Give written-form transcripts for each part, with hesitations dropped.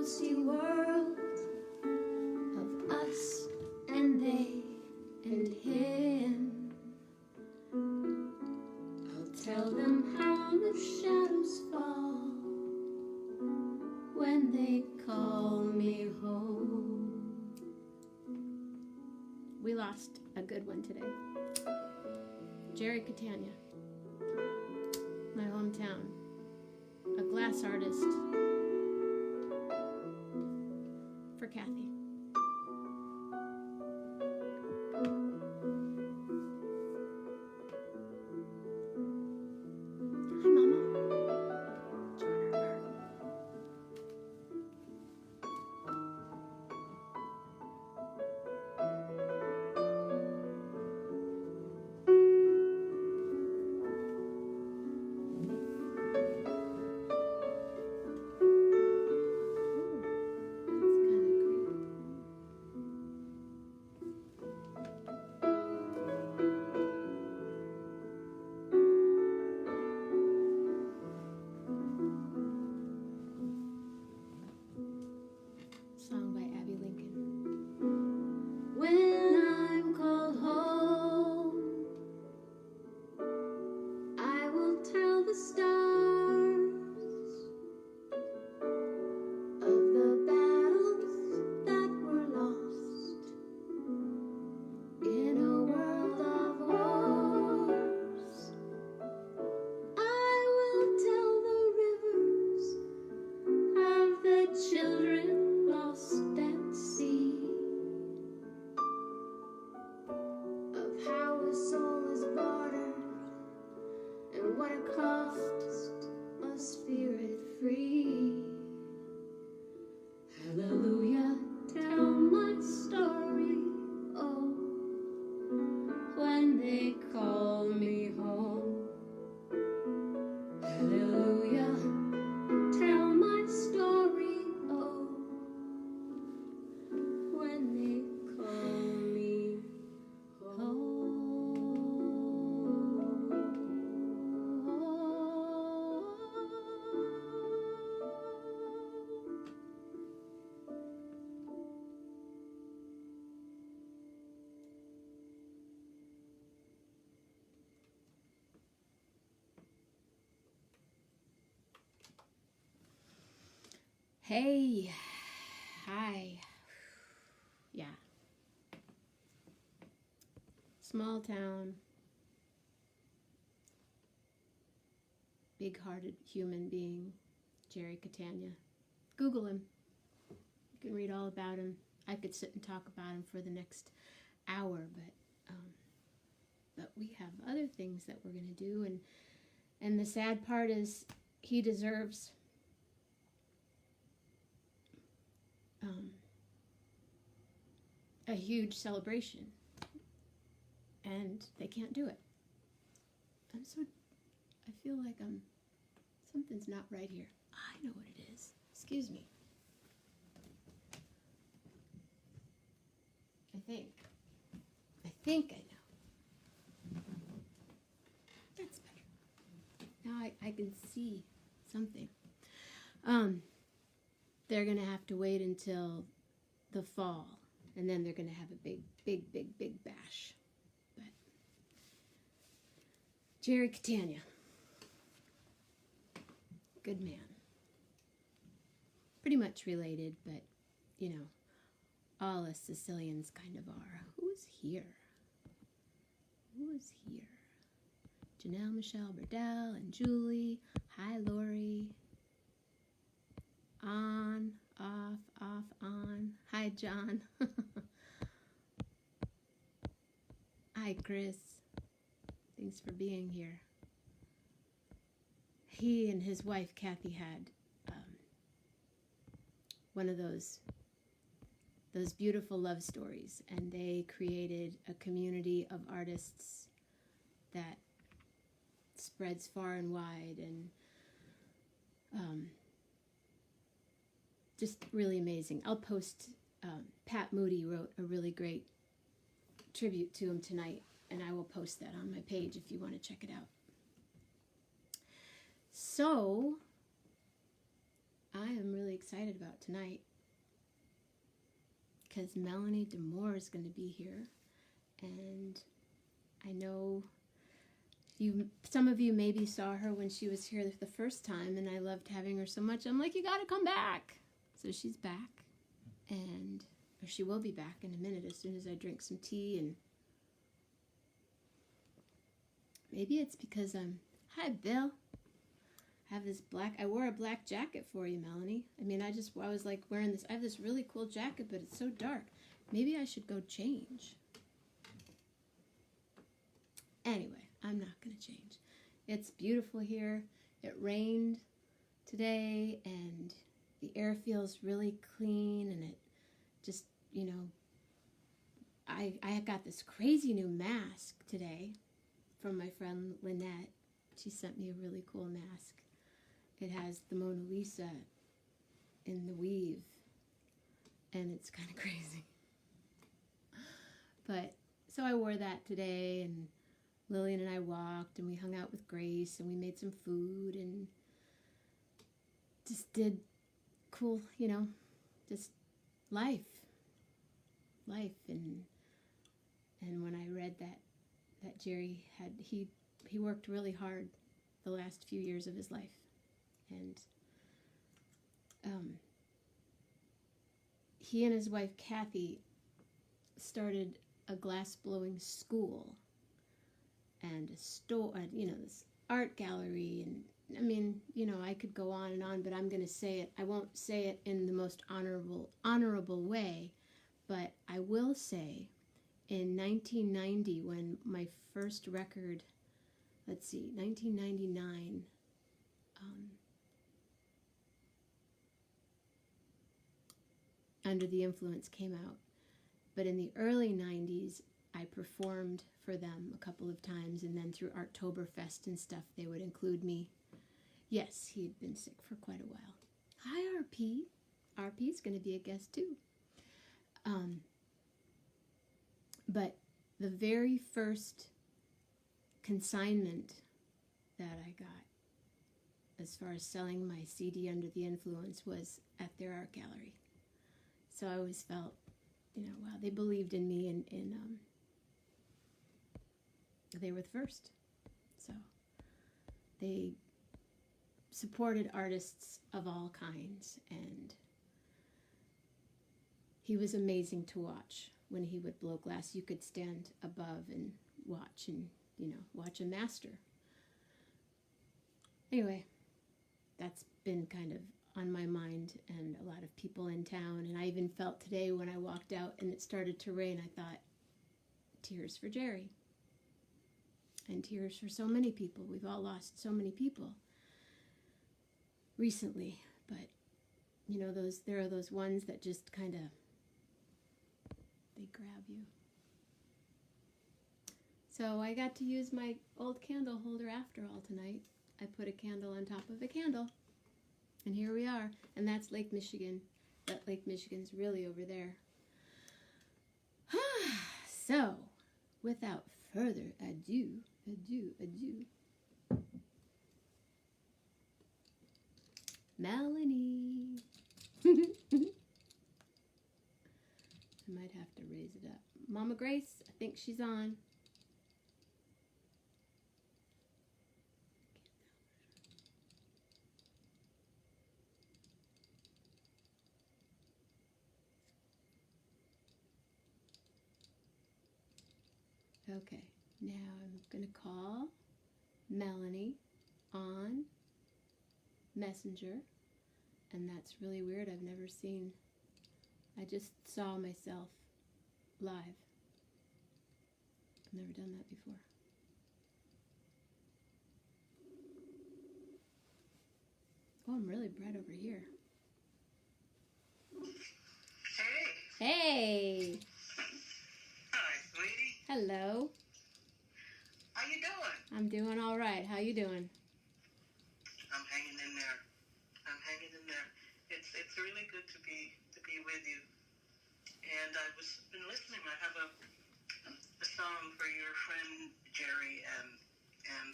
empty world of us and they and him. I'll tell them how the shadows fall when they call me home. We lost a good one today. Jerry Catania, my hometown, a glass artist for Kathy. Hi, Mama. Song by Abby Lincoln. When I'm called home, I will tell the stars of the battles that were lost in a world of wars. I will tell the rivers of the children lost at sea, of how a soul is bartered and what it costs a spirit free. Hallelujah, tell my story, oh, when they call me home. Hallelujah, tell my story, oh, when they call me home. Hey, hi, yeah, small town, big-hearted human being, Jerry Catania. Google him. You can read all about him. I could sit and talk about him for the next hour, but we have other things that we're going to do, and the sad part is he deserves a huge celebration, and they can't do it. I feel like something's not right here. I know what it is. Excuse me. I think I know. That's better. Now I can see something. They're gonna have to wait until the fall, and then they're gonna have a big bash. But Jerry Catania, good man. Pretty much related, but you know, all us Sicilians kind of are. Who's here? Who's here? Janelle, Michelle, Burdell, and Julie. Hi, Lori. On, off, on. Hi, John. Hi, Chris. Thanks for being here. He and his wife, Kathy, had one of those beautiful love stories, and they created a community of artists that spreads far and wide, and just really amazing. I'll post, Pat Moody wrote a really great tribute to him tonight, and I will post that on my page if you want to check it out. So, I am really excited about tonight, because Melanie Demore is going to be here, and I know some of you maybe saw her when she was here the first time, and I loved having her so much. I'm like, you got to come back. So she's back, and or she will be back in a minute as soon as I drink some tea. And maybe it's because hi Bill. I have this I wore a black jacket for you, Melanie. I mean, I was like wearing this. I have this really cool jacket, but it's so dark. Maybe I should go change. Anyway, I'm not going to change. It's beautiful here. It rained today, and the air feels really clean, and it just, you know, I got this crazy new mask today from my friend Lynette. She sent me a really cool mask. It has the Mona Lisa in the weave, and it's kind of crazy. But, so I wore that today, and Lillian and I walked, and we hung out with Grace, and we made some food, and just did cool, you know, just life. And when I read that Jerry he worked really hard the last few years of his life, and he and his wife Kathy started a glass blowing school and a store, you know, this art gallery. And I mean, you know, I could go on and on, but I'm going to say it. I won't say it in the most honorable way, but I will say in 1990, when my first record, 1999, Under the Influence came out. But in the early 90s, I performed for them a couple of times, and then through Artoberfest and stuff, they would include me. Yes, he had been sick for quite a while. Hi, RP. RP's going to be a guest, too. But the very first consignment that I got, as far as selling my CD Under the Influence, was at their art gallery. So I always felt, you know, wow, they believed in me, and they were the first. So they supported artists of all kinds, and he was amazing to watch. When he would blow glass, you could stand above and watch, and, you know, watch a master. Anyway, that's been kind of on my mind, and a lot of people in town. And I even felt today when I walked out and it started to rain, I thought, tears for Jerry. And tears for so many people. We've all lost so many people recently. But, you know, there are those ones that just kind of, they grab you. So I got to use my old candle holder after all tonight. I put a candle on top of a candle. And here we are. And that's Lake Michigan. That Lake Michigan's really over there. So, without further ado. Melanie. I might have to raise it up. Mama Grace, I think she's on. Okay, now I'm going to call Melanie on Messenger, and that's really weird. I've never seen, I just saw myself live. I've never done that before. Oh, I'm really bright over here. Hey. Hey. Hi, sweetie. Hello. How you doing? I'm doing all right. How you doing? I'm hanging in there. It's really good to be with you. And I've been listening. I have a song for your friend Jerry and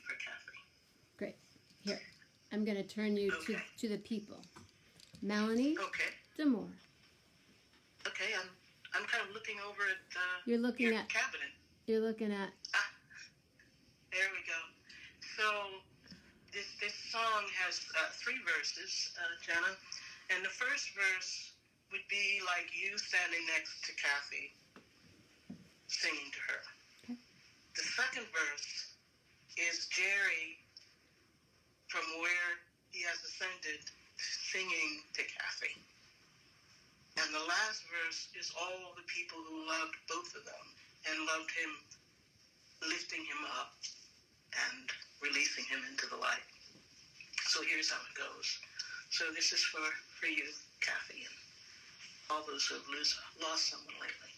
for Kathy. Great. Here, I'm going to turn you Okay. to the people. Melanie Okay. D'Amore. Okay, I'm kind of looking over at You're looking your at. cabinet. You're looking at. Ah, there we go. So this song has 3 verses, Jenna, and the first verse would be like you standing next to Kathy, singing to her. Okay. The second verse is Jerry from where he has ascended, singing to Kathy. And the last verse is all the people who loved both of them and loved him, lifting him up and releasing him into the light. So here's how it goes. So this is for you, Kathy, and all those who have lost someone lately.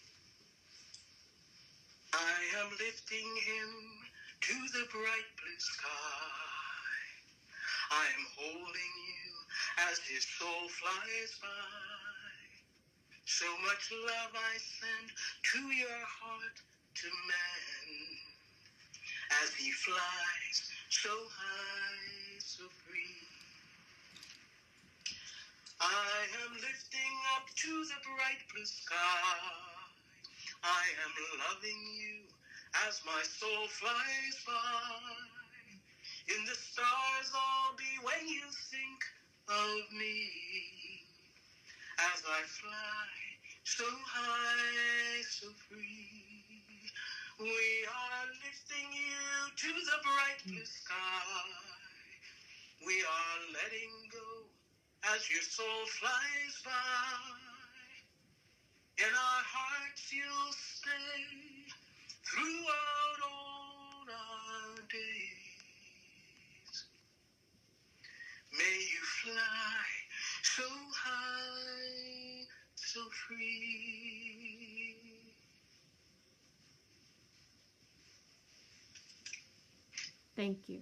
I am lifting him to the bright blue sky. I am holding you as his soul flies by. So much love I send to your heart, to man, as he flies so high, so free. I am lifting up to the bright blue sky. I am loving you as my soul flies by. In the stars I'll be when you think of me, as I fly so high, so free. We are lifting you to the bright blue sky. We are letting go as your soul flies by. In our hearts you'll stay throughout all our days. May you fly so high, so free. Thank you.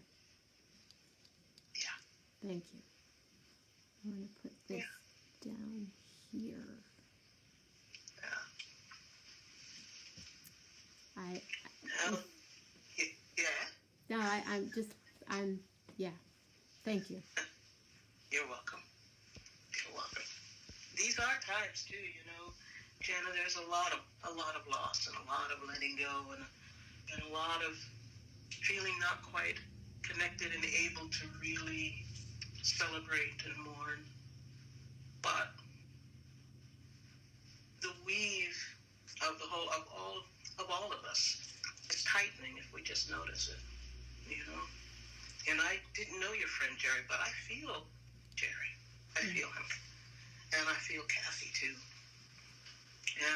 Yeah. Thank you. I'm going to put this down here. Yeah. Thank you. You're welcome. You're welcome. These are times too, Jenna. There's a lot of loss and a lot of letting go and a lot of feeling not quite connected and able to really celebrate and mourn. But the weave of all of us is tightening if we just notice it, And I didn't know your friend Jerry, but I feel Jerry. I feel him. And I feel Kathy too.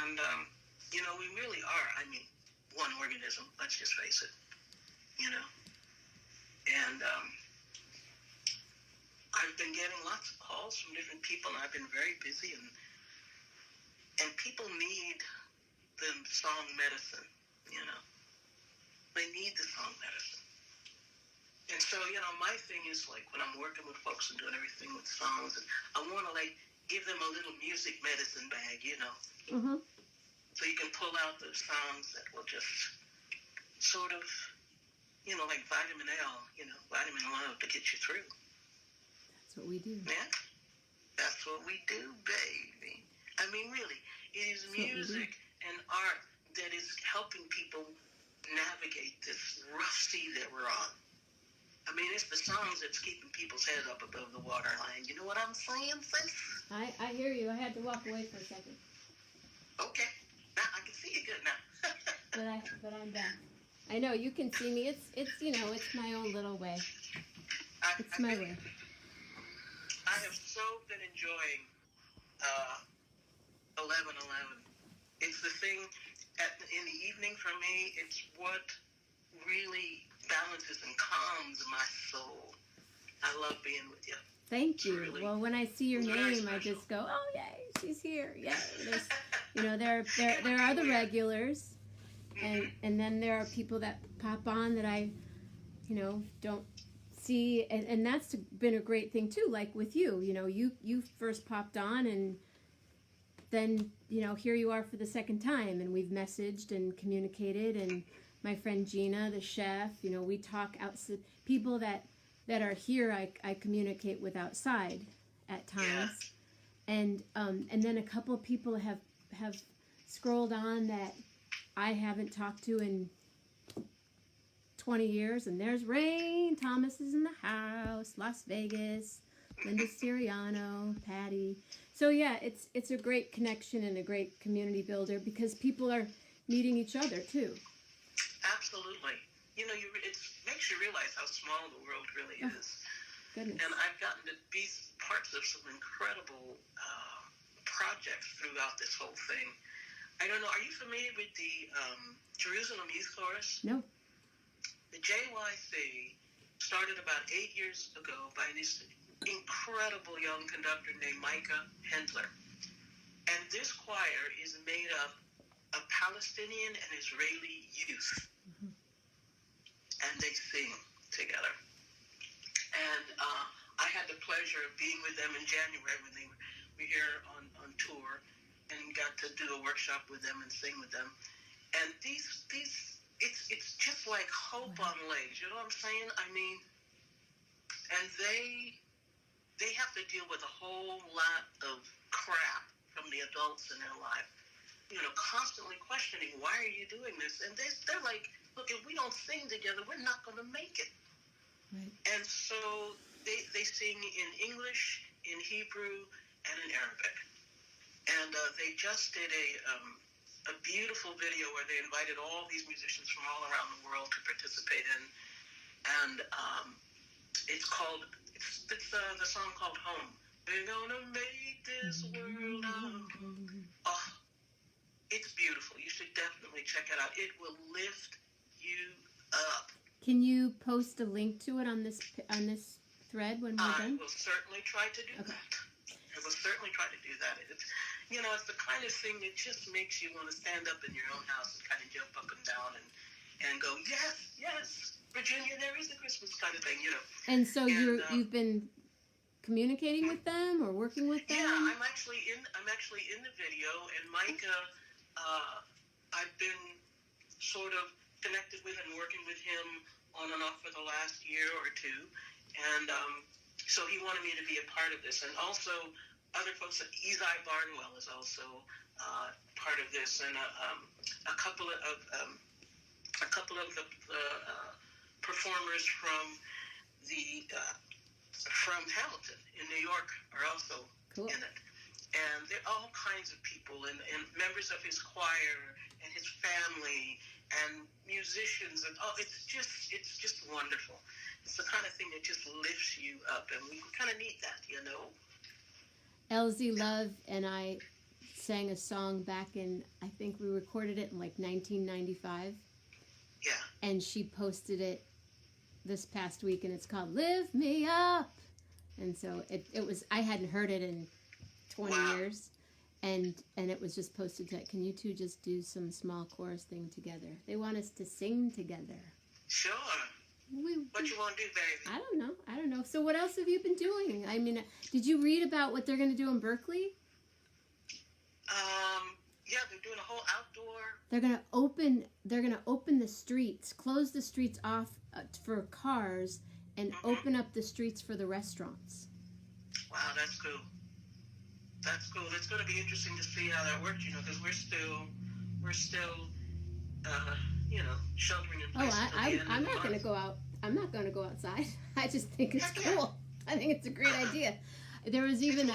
And, we really are, one organism, let's just face it, And I've been getting lots of calls from different people, and I've been very busy, and people need the song medicine, They need the song medicine. And so, my thing is, when I'm working with folks and doing everything with songs, and I want to, give them a little music medicine bag, Mm-hmm. So you can pull out those sounds that will just sort of, like vitamin L, vitamin love to get you through. That's what we do. Yeah? That's what we do, baby. Really, it is music and art that is helping people navigate this rough sea that we're on. It's the songs that's keeping people's heads up above the waterline. You know what I'm saying, sis? I hear you. I had to walk away for a second. Okay. Now I can see you good now. but I'm back. I know you can see me. It's my own little way. It's my way. I have so been enjoying 11:11. It's the thing in the evening for me. It's what really balances and calms my soul. I love being with you. Thank you. Really, well, when I see your name, special. I just go, "Oh, yay, she's here!" Yay! There are the regulars, and then there are people that pop on that I, don't see, and that's been a great thing too. Like with you, you first popped on, and then here you are for the second time, and we've messaged and communicated, and my friend Gina, the chef, we talk outside. People that are here, I communicate with outside at times. and then a couple of people have scrolled on that I haven't talked to in 20 years, and there's Rain Thomas is in the house, Las Vegas, Linda Siriano, Patty. So yeah, it's a great connection and a great community builder because people are meeting each other too. Absolutely. You know, it makes you realize how small the world really is. Goodness. And I've gotten to be parts of some incredible projects throughout this whole thing. I don't know, are you familiar with the Jerusalem Youth Chorus? No. The JYC started about 8 years ago by this incredible young conductor named Micah Hendler. And this choir is made up of Palestinian and Israeli youth. Mm-hmm. And they sing together. And I had the pleasure of being with them in January when they were here on tour, and got to do a workshop with them and sing with them. And it's just like hope on legs, you know what I'm saying? I mean, and they have to deal with a whole lot of crap from the adults in their life, you know, constantly questioning, why are you doing this? And they're like, look, if we don't sing together, we're not going to make it. Right. And so they sing in English, in Hebrew, and in Arabic. And they just did a beautiful video where they invited all these musicians from all around the world to participate in. And it's the song called Home. We're gonna make this world our home. Oh, it's beautiful. You should definitely check it out. It will lift you up. Can you post a link to it on this thread when we're done? I will certainly try to do that. I will certainly try to do that. It's the kind of thing that just makes you want to stand up in your own house and kind of jump up and down and go, yes, Virginia, there is a Christmas kind of thing, you know. And so you've been communicating with them or working with them? Yeah, I'm actually in the video, and Micah, I've been sort of connected with and working with him on and off for the last year or two, and so he wanted me to be a part of this, and also other folks. Ezai Barnwell is also part of this, and a couple of the performers from Hamilton in New York are also in it, and there are all kinds of people and members of his choir and his family and musicians, and it's just wonderful. It's the kind of thing that just lifts you up, and we kind of need that, you know. LZ Love and I sang a song back in, I think we recorded it in like 1995. Yeah. And she posted it this past week, and it's called Lift Me Up. And so it was, I hadn't heard it in 20 years. And it was just posted to, can you two just do some small chorus thing together? They want us to sing together. Sure. What you want to do, baby? I don't know. So what else have you been doing? I mean, did you read about what they're going to do in Berkeley? Yeah, they're doing a whole outdoor. They're going to open the streets, close the streets off for cars, and open up the streets for the restaurants. Wow, that's cool. That's cool. It's going to be interesting to see how that works, you know, because we're still, sheltering in place. I'm not going to go out. I'm not going to go outside. I just think it's cool. I think it's a great idea. There was even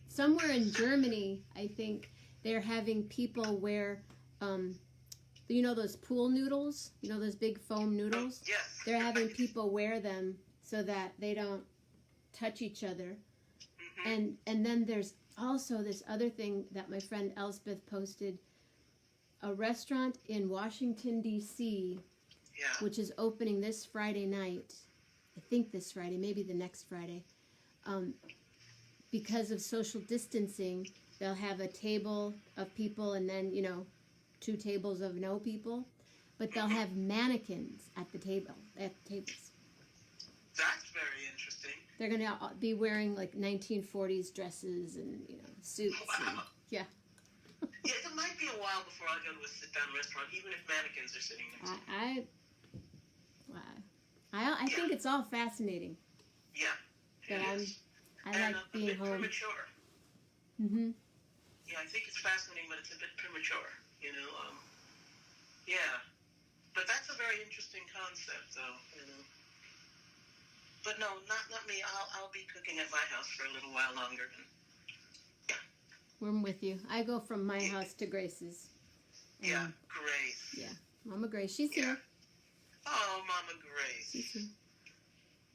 somewhere in Germany, I think, they're having people wear, those pool noodles, those big foam noodles. Yes. They're having people wear them so that they don't touch each other. Mm-hmm. And then there's also this other thing that my friend Elspeth posted, a restaurant in Washington, D.C., which is opening this Friday night. I think this Friday, maybe the next Friday. Because of social distancing, they'll have a table of people and then, 2 tables of no people. But they'll have mannequins at the tables. That's very interesting. They're going to be wearing like 1940s dresses and, suits. Wow. And, yeah. Yeah, it might be a while before I go to a sit-down restaurant, even if mannequins are sitting next to me. I think it's all fascinating. Yeah, But I like being home. Premature. Mm-hmm. Yeah, I think it's fascinating, but it's a bit premature, you know. Yeah, but that's a very interesting concept, though, you know. But no, not me. I'll be cooking at my house for a little while longer. And, yeah. I'm with you. I go from my house to Grace's. Yeah, Grace. Yeah, Mama Grace. She's here. Oh, Mama Grace. She's here.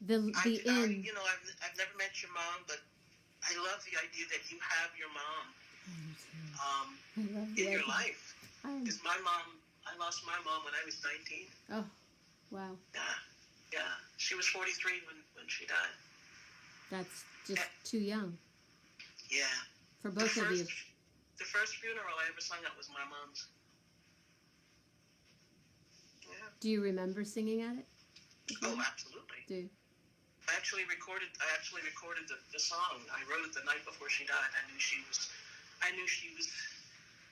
The inn. You know, I've never met your mom, but I love the idea that you have your mom in your life. Because my mom, I lost my mom when I was 19. Oh, wow. Yeah. She was 43 when she died. That's just too young. Yeah. For both of you. The first funeral I ever sung at was my mom's. Yeah. Do you remember singing at it? Oh, absolutely. Do. I actually recorded the song. I wrote it the night before she died. I knew she was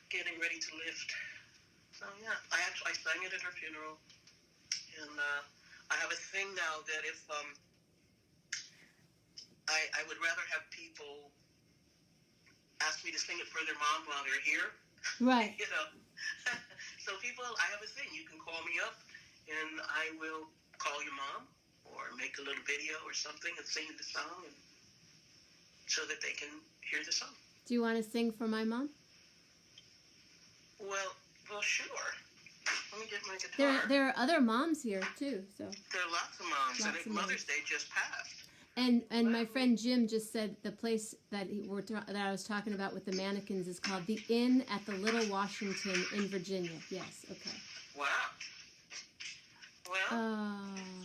getting ready to lift. So yeah, I sang it at her funeral, and I have a thing now that if I would rather have people ask me to sing it for their mom while they're here. Right. You know. So people, I have a thing. You can call me up, and I will call your mom or make a little video or something and sing the song, and so that they can hear the song. Do you want to sing for my mom? Well, sure. Let me get my guitar. There are other moms here too, so. There are lots of moms. I think Mother's Day just passed. And my friend Jim just said the place that that I was talking about with the mannequins is called the Inn at the Little Washington in Virginia. Yes. Okay. Wow. Well.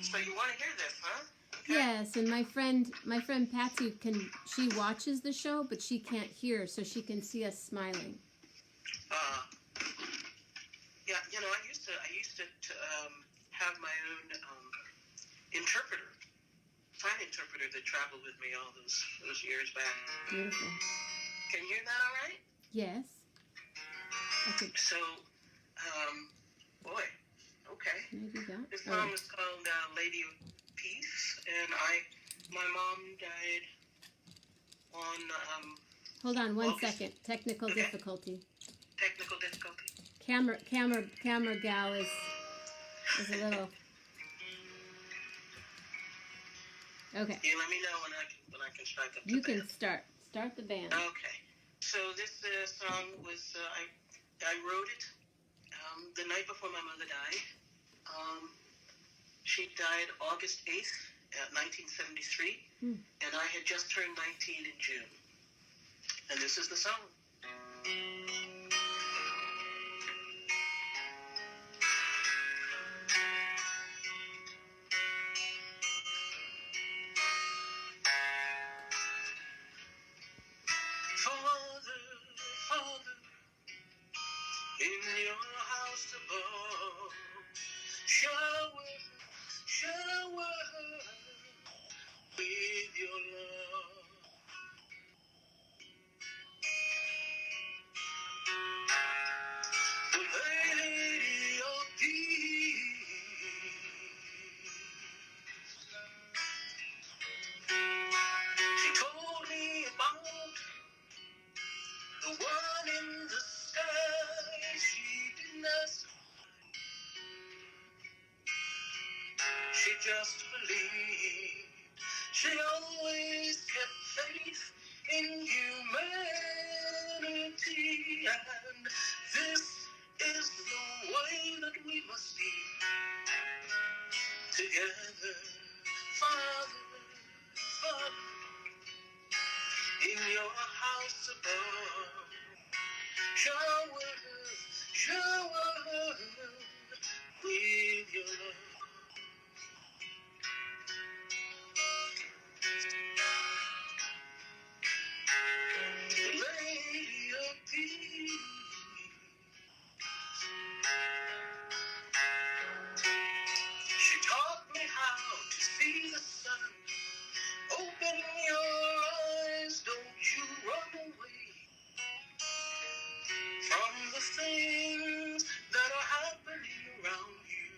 So you want to hear this, huh? Okay. Yes, and my friend Patsy she watches the show, but she can't hear, so she can see us smiling. Yeah, you know, I used to have my own interpreter, sign interpreter that traveled with me all those years back. Beautiful. Can you hear that all right? Yes. Okay. So, boy, okay. Can I do that? This song is called Lady of Peace, and my mom died on... Hold on one second. Technical difficulty. Technical difficulty. Camera gal is a little... Okay. You let me know when I can strike up the You band. can start the band. Okay. So this song was I wrote it the night before my mother died. She died August 8th, 1973, and I had just turned 19 in June. And this is the song. Father, in your house above, shower with your love. The Lady of Peace, she told me about the one in the sky. She didn't ask. She just believed. She always kept faith in humanity, and this is the way that we must be together. Father, in your house above, shower with your love. Lady of Peace, she taught me how to see the sun. Open your eyes, don't you run away from the things that are happening around you.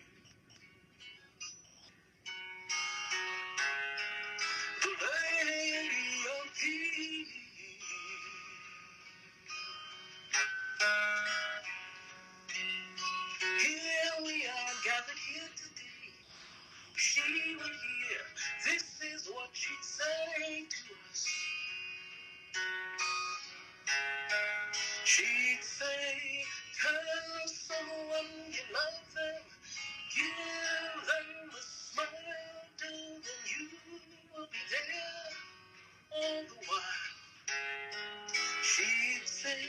She'd say, tell someone you love them, give them a smile, tell them you will be there all the while. She'd say,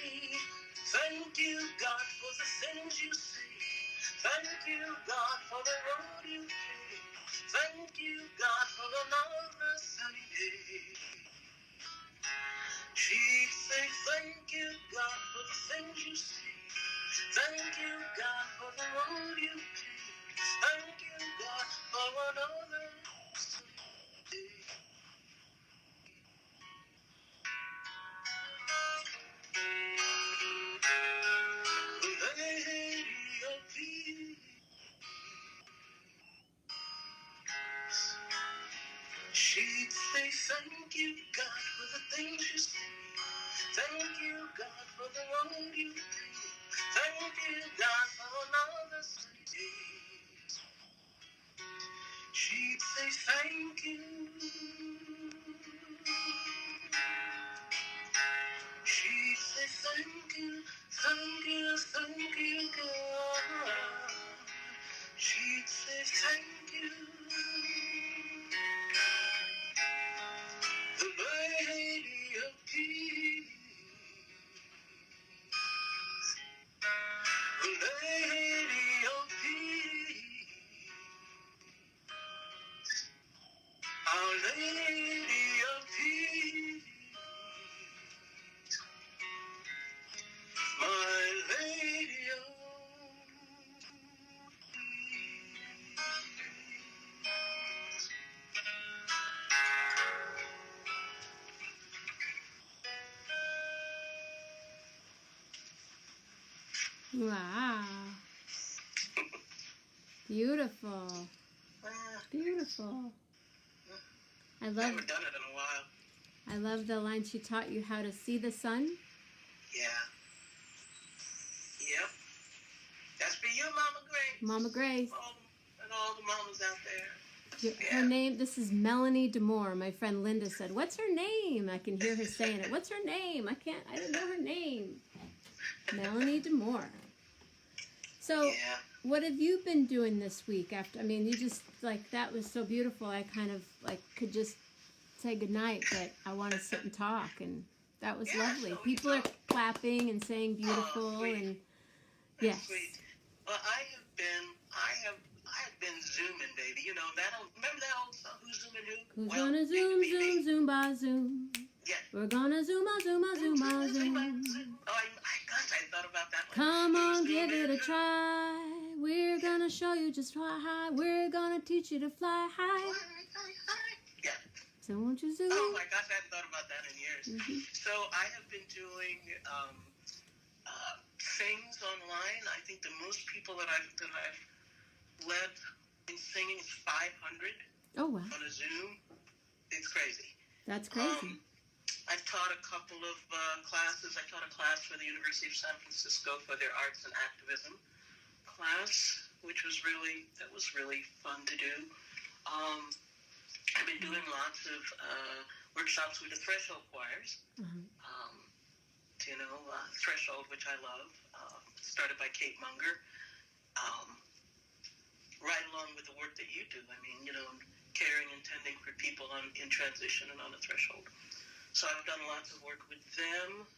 thank you, God, for the things you see. Thank you, God, for the road you take. Thank you, God, for another sunny day. She'd say, thank you, God, for the things you see. Thank you, God, for the road you take. Thank you, God, for another sunny day. Lady of peace. She'd say, thank you, God, for the things you see. Thank you, God, for the road you take. Thank you, God, for another sunny day. She'd say, thank you. She'd say, thank you, thank you, God. She'd say, thank you. The Lady of Peace. The Lady of Peace. Our Lady of Peace. My Lady of Peace. Wow. Beautiful. Beautiful. I Never love done it in a while. I love the line she taught you how to see the sun. Yeah. Yep. That's for you, Mama Grace. Mama Grace. And all the mamas out there. Her name, this is Melanie DeMore. My friend Linda said, what's her name? I can hear her saying it. What's her name? I don't know her name. Melanie DeMore. So, Yeah. what have you been doing this week after, you just, that was so beautiful. I kind of, could just say goodnight, but I want to sit and talk, and that was lovely. People are clapping and saying beautiful, and yes. Sweet. Well, I have been zooming, baby. You know that remember that old song, Who's Zooming Who? Who's gonna zoom, zoom, zoom, ba, zoom? Yeah. We're gonna zoom, zoom, zoom, zoom. Oh, gosh, I thought about that one. Come on, give it a try. We're gonna show you just high. We're gonna teach you to fly high. Yeah. So won't you zoom? Oh my gosh, I hadn't thought about that in years. Mm-hmm. So I have been doing things online. I think the most people that I've led in singing is 500. Oh wow. On a Zoom. It's crazy. That's crazy. I've taught a couple of classes. I taught a class for the University of San Francisco for their arts and activism class, which was really fun to do. I've been doing lots of workshops with the Threshold choirs. Mm-hmm. Threshold, which I love, started by Kate Munger. Right along with the work that you do. Caring and tending for people in transition and on the threshold. So I've done lots of work with them.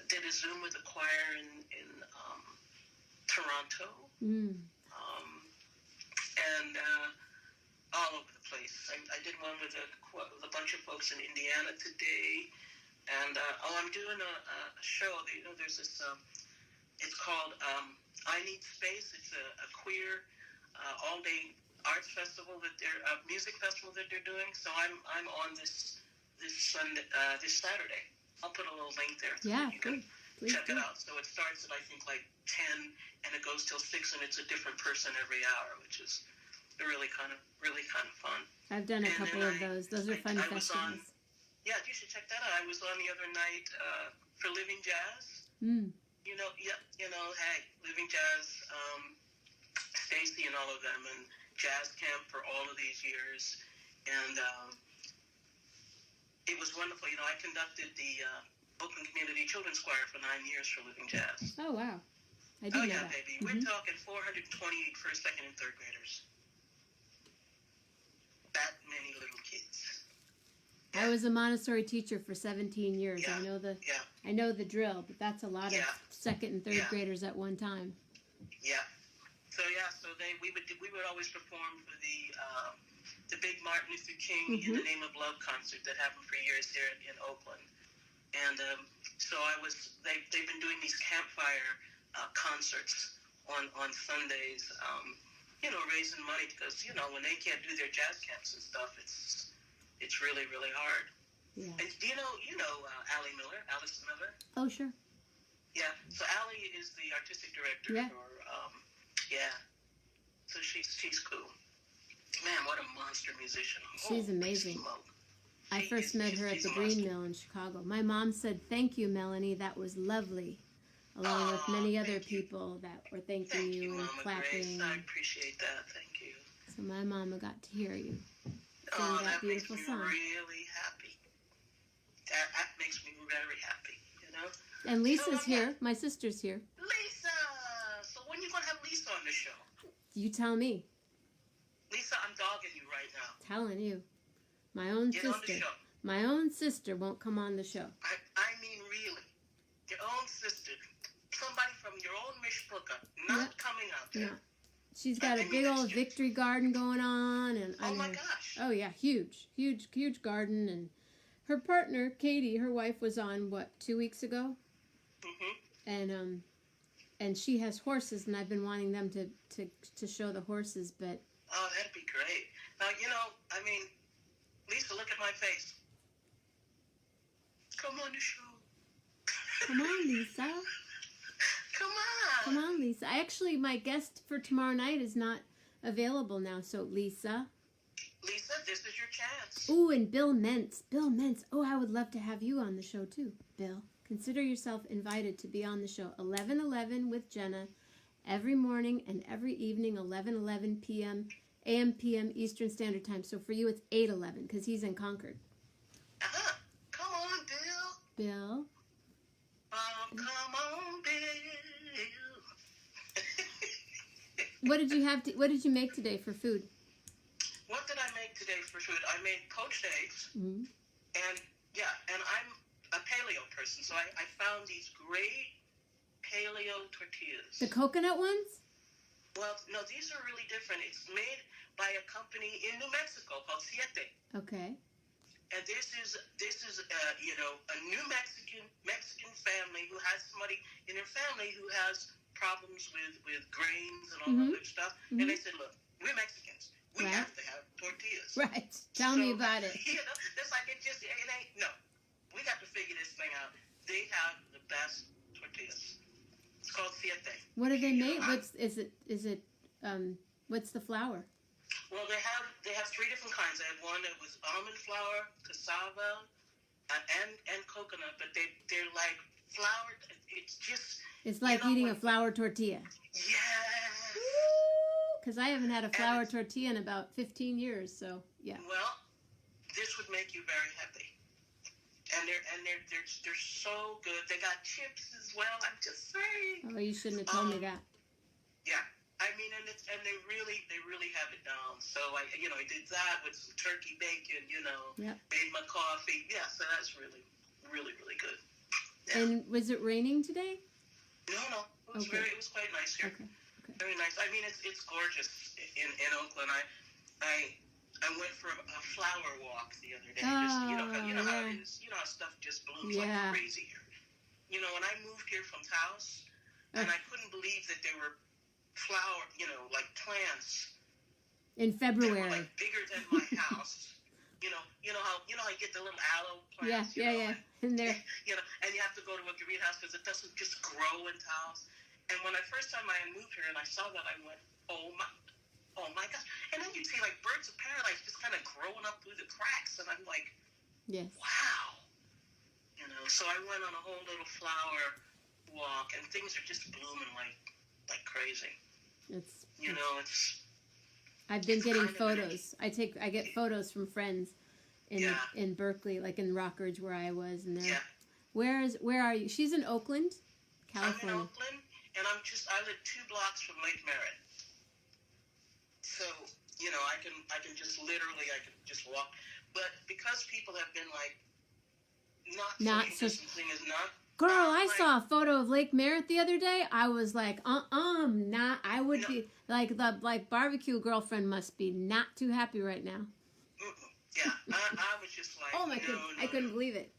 Did a Zoom with a choir in Toronto. Mm. And all over the place. I did one with a bunch of folks in Indiana today. And I'm doing a show. There's this. It's called I Need Space. It's a queer all-day arts festival music festival that they're doing. So I'm on this Sunday, this Saturday. I'll put a little link there so you can check it out. So it starts at I think 10 and it goes till 6 and it's a different person every hour, which is really kind of fun. I've done a couple of those. Those are fun festivals. Yeah, you should check that out. I was on the other night for Living Jazz. Mm. Hey, Living Jazz, Stacy and all of them, and Jazz Camp for all of these years. And it was wonderful. I conducted the Oakland Community Children's Choir for 9 years for Living Jazz. Oh, wow. I Oh, didn't know yeah, that. baby. Mm-hmm. We're talking 428 first, second, and third graders. That many little kids. I was a Montessori teacher for 17 years. Yeah. I know the drill, but that's a lot of second and third graders at one time. Yeah. So we would always perform for the big Martin Luther King in the Name of Love concert that happened for years here in Oakland. And so they've been doing these campfire concerts on Sundays, raising money because, when they can't do their jazz camps and stuff, it's really, really hard. Yeah. And do you know Alice Miller? Oh, sure. Yeah. So Allie is the artistic director for, So she's cool. Man, what a monster musician. She's amazing. I first met her at the Green Mill in Chicago. My mom said, "Thank you, Melanie. That was lovely." Along with many other people that were thanking you and Mama clapping. Grace. I appreciate that. Thank you. So my mama got to hear you sing Oh, that that makes beautiful me song. really happy. That makes me very happy, And Lisa's here. My sister's here. Lisa! So when are you going to have Lisa on the show? You tell me. Lisa, I'm dogging you right now. Telling you. My own Get on the sister. show. My own sister won't come on the show. I mean, really. Your own sister. Somebody from your own Mishpuka. Not coming out there. No. She's got a big old victory garden going on. And oh, my gosh. Oh, yeah. Huge garden. And her partner, Katie, her wife, was on, 2 weeks ago? Mm-hmm. And she has horses, and I've been wanting them to show the horses, but... Oh, that'd be great. Now, Lisa, look at my face. Come on the show. Come on, Lisa. Come on. Come on, Lisa. My guest for tomorrow night is not available now, so Lisa. Lisa, this is your chance. Ooh, and Bill Mentz. Oh, I would love to have you on the show, too, Bill. Consider yourself invited to be on the show. 11:11 with Jenna every morning and every evening, 11:11 p.m., a.m., p.m. Eastern Standard Time. So for you, it's 8:11 because he's in Concord. Come on, Bill. Bill. Oh, come on, Bill. What did you make today for food? What did I make today for food? I made poached eggs. Mm-hmm. And I'm a paleo person, so I found these great paleo tortillas. The coconut ones? Well, no, these are really different. It's made by a company in New Mexico called Siete. Okay. And this is a new Mexican family who has somebody in their family who has problems with grains and all that other stuff. Mm-hmm. And they said, look, we're Mexicans. We have to have tortillas. Right. Tell me about it. It's like it ain't, no. We got to figure this thing out. They have the best tortillas. It's called Siete. What do they make? What's the flour? Well, they have 3 different kinds. They have one that was almond flour, cassava, and coconut, but they're like flour. It's like eating a flour tortilla. Yes. Because I haven't had a flour tortilla in about 15 years, so yeah. Well, this would make you very happy. And they're so good. They got chips as well. I'm just saying. Oh, you shouldn't have told me that. Yeah, I mean, and they really have it down. So I did that with some turkey bacon. Made my coffee. Yeah, so that's really, really, really good. Yeah. And was it raining today? No. It was it was quite nice here. Okay. Very nice. I mean, it's gorgeous in Oakland. I went for a flower walk the other day. How it is. You know how stuff just blooms like crazy here. When I moved here from Taos, and I couldn't believe that there were flower, like plants. In February. That were like bigger than my house. You know how you get the little aloe plants. Yeah. And there. And you have to go to a greenhouse because it doesn't just grow in Taos. And when first time I moved here and I saw that, I went, oh my gosh. And then you'd see like birds of paradise just kind of growing up through the cracks. And I'm like, yes. Wow. So I went on a whole little flower walk and things are just blooming like crazy. I've been getting photos. I get photos from friends in Berkeley, like in Rockridge where I was, and Where are you? She's in Oakland, California. I'm in Oakland, and I live 2 blocks from Lake Merritt. So, I can just literally, I can just walk. But because people have been like, not social distancing is not. Girl, I saw a photo of Lake Merritt the other day. I was like, not. I would be like the barbecue girlfriend must be not too happy right now. Yeah, I was just like, oh my goodness, I couldn't believe it.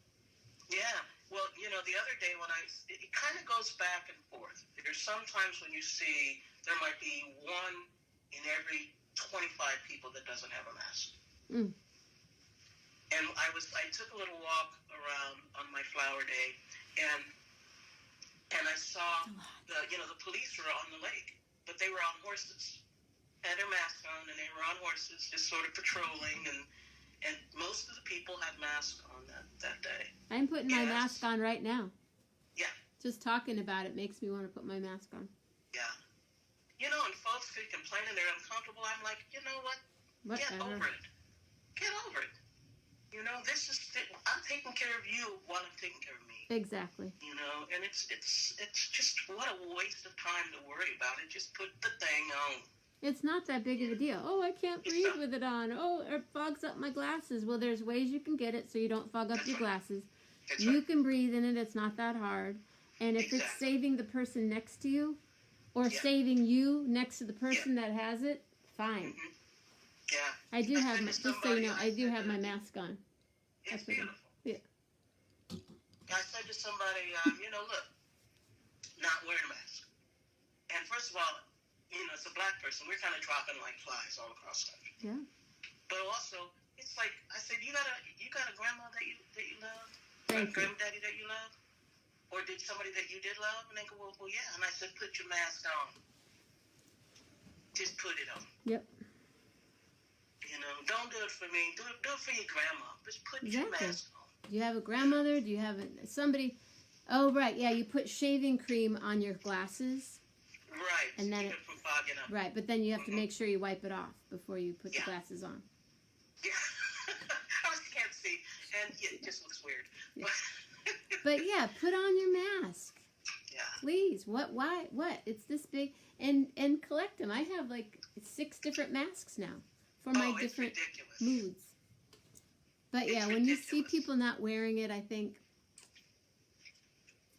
Yeah, well, the other day when it kind of goes back and forth. There's sometimes when you see there might be 1 in every 25 people that doesn't have a mask. Mm. And I took a little walk around on my flower day, and I saw the police were on the lake, but they were on horses, had their masks on, and they were on horses, just sort of patrolling, and most of the people had masks on that day. I'm putting my mask on right now. Yeah. Just talking about it makes me want to put my mask on. Yeah. And folks keep complaining they're uncomfortable. I'm like, you know what? Whatever. Get over it. Get over it. I'm taking care of you while I'm taking care of me. Exactly. And it's just what a waste of time to worry about it. Just put the thing on. It's not that big of a deal. Oh, I can't breathe with it on. Oh, it fogs up my glasses. Well, there's ways you can get it so you don't fog up your glasses. You can breathe in it. It's not that hard. And if it's saving the person next to you or saving you next to the person that has it, fine. Mm-hmm. Yeah. I do have, just so you know, I do have my mask on. It's beautiful. Yeah. I said to somebody, look, not wearing a mask. And first of all, as a black person, we're kind of dropping like flies all across the country. Yeah. But also, it's like I said, you got a grandma that you love, Thank a granddaddy that you love, or did somebody that you did love? And they go, well, yeah. And I said, put your mask on. Just put it on. Yep. Don't do it for me. Do it for your grandma. Just put your mask on. Do you have a grandmother? Do you have somebody? Oh, right. Yeah, you put shaving cream on your glasses. Right. And then keep it from fogging up. Right, but then you have to make sure you wipe it off before you put the glasses on. Yeah. I can't see. And it just looks weird. Yeah. But yeah, put on your mask. Yeah. Please. What? Why? What? It's this big. And collect them. I have like 6 different masks now for my different moods. But yeah, when you see people not wearing it, I think,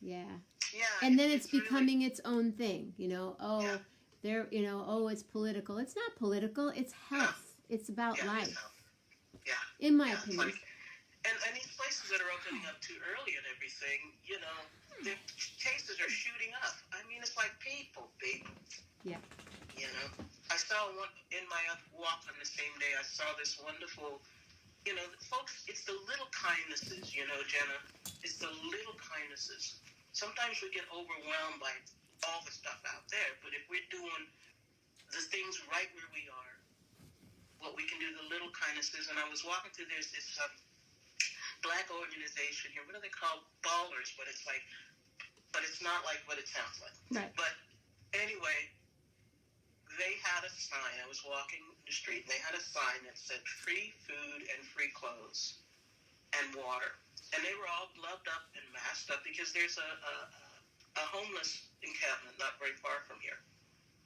yeah. And then it's becoming its own thing, it's political. It's not political. It's health. It's about life. Yeah. In my opinion. And these places that are opening up too early and everything, the cases are shooting up. I mean, it's like people. Yeah. I saw one in my walk on the same day. I saw this wonderful, folks, it's the little kindnesses, Jenna. It's the little kindnesses. Sometimes we get overwhelmed by all the stuff out there, but if we're doing the things right where we are, what we can do, the little kindnesses. And I was walking through, there's this black organization here. What are they called? Ballers, but it's not like what it sounds like. Right. But anyway, they had a sign. I was walking the street, and they had a sign that said free food and free clothes and water. And they were all gloved up and masked up because there's a homeless encampment not very far from here,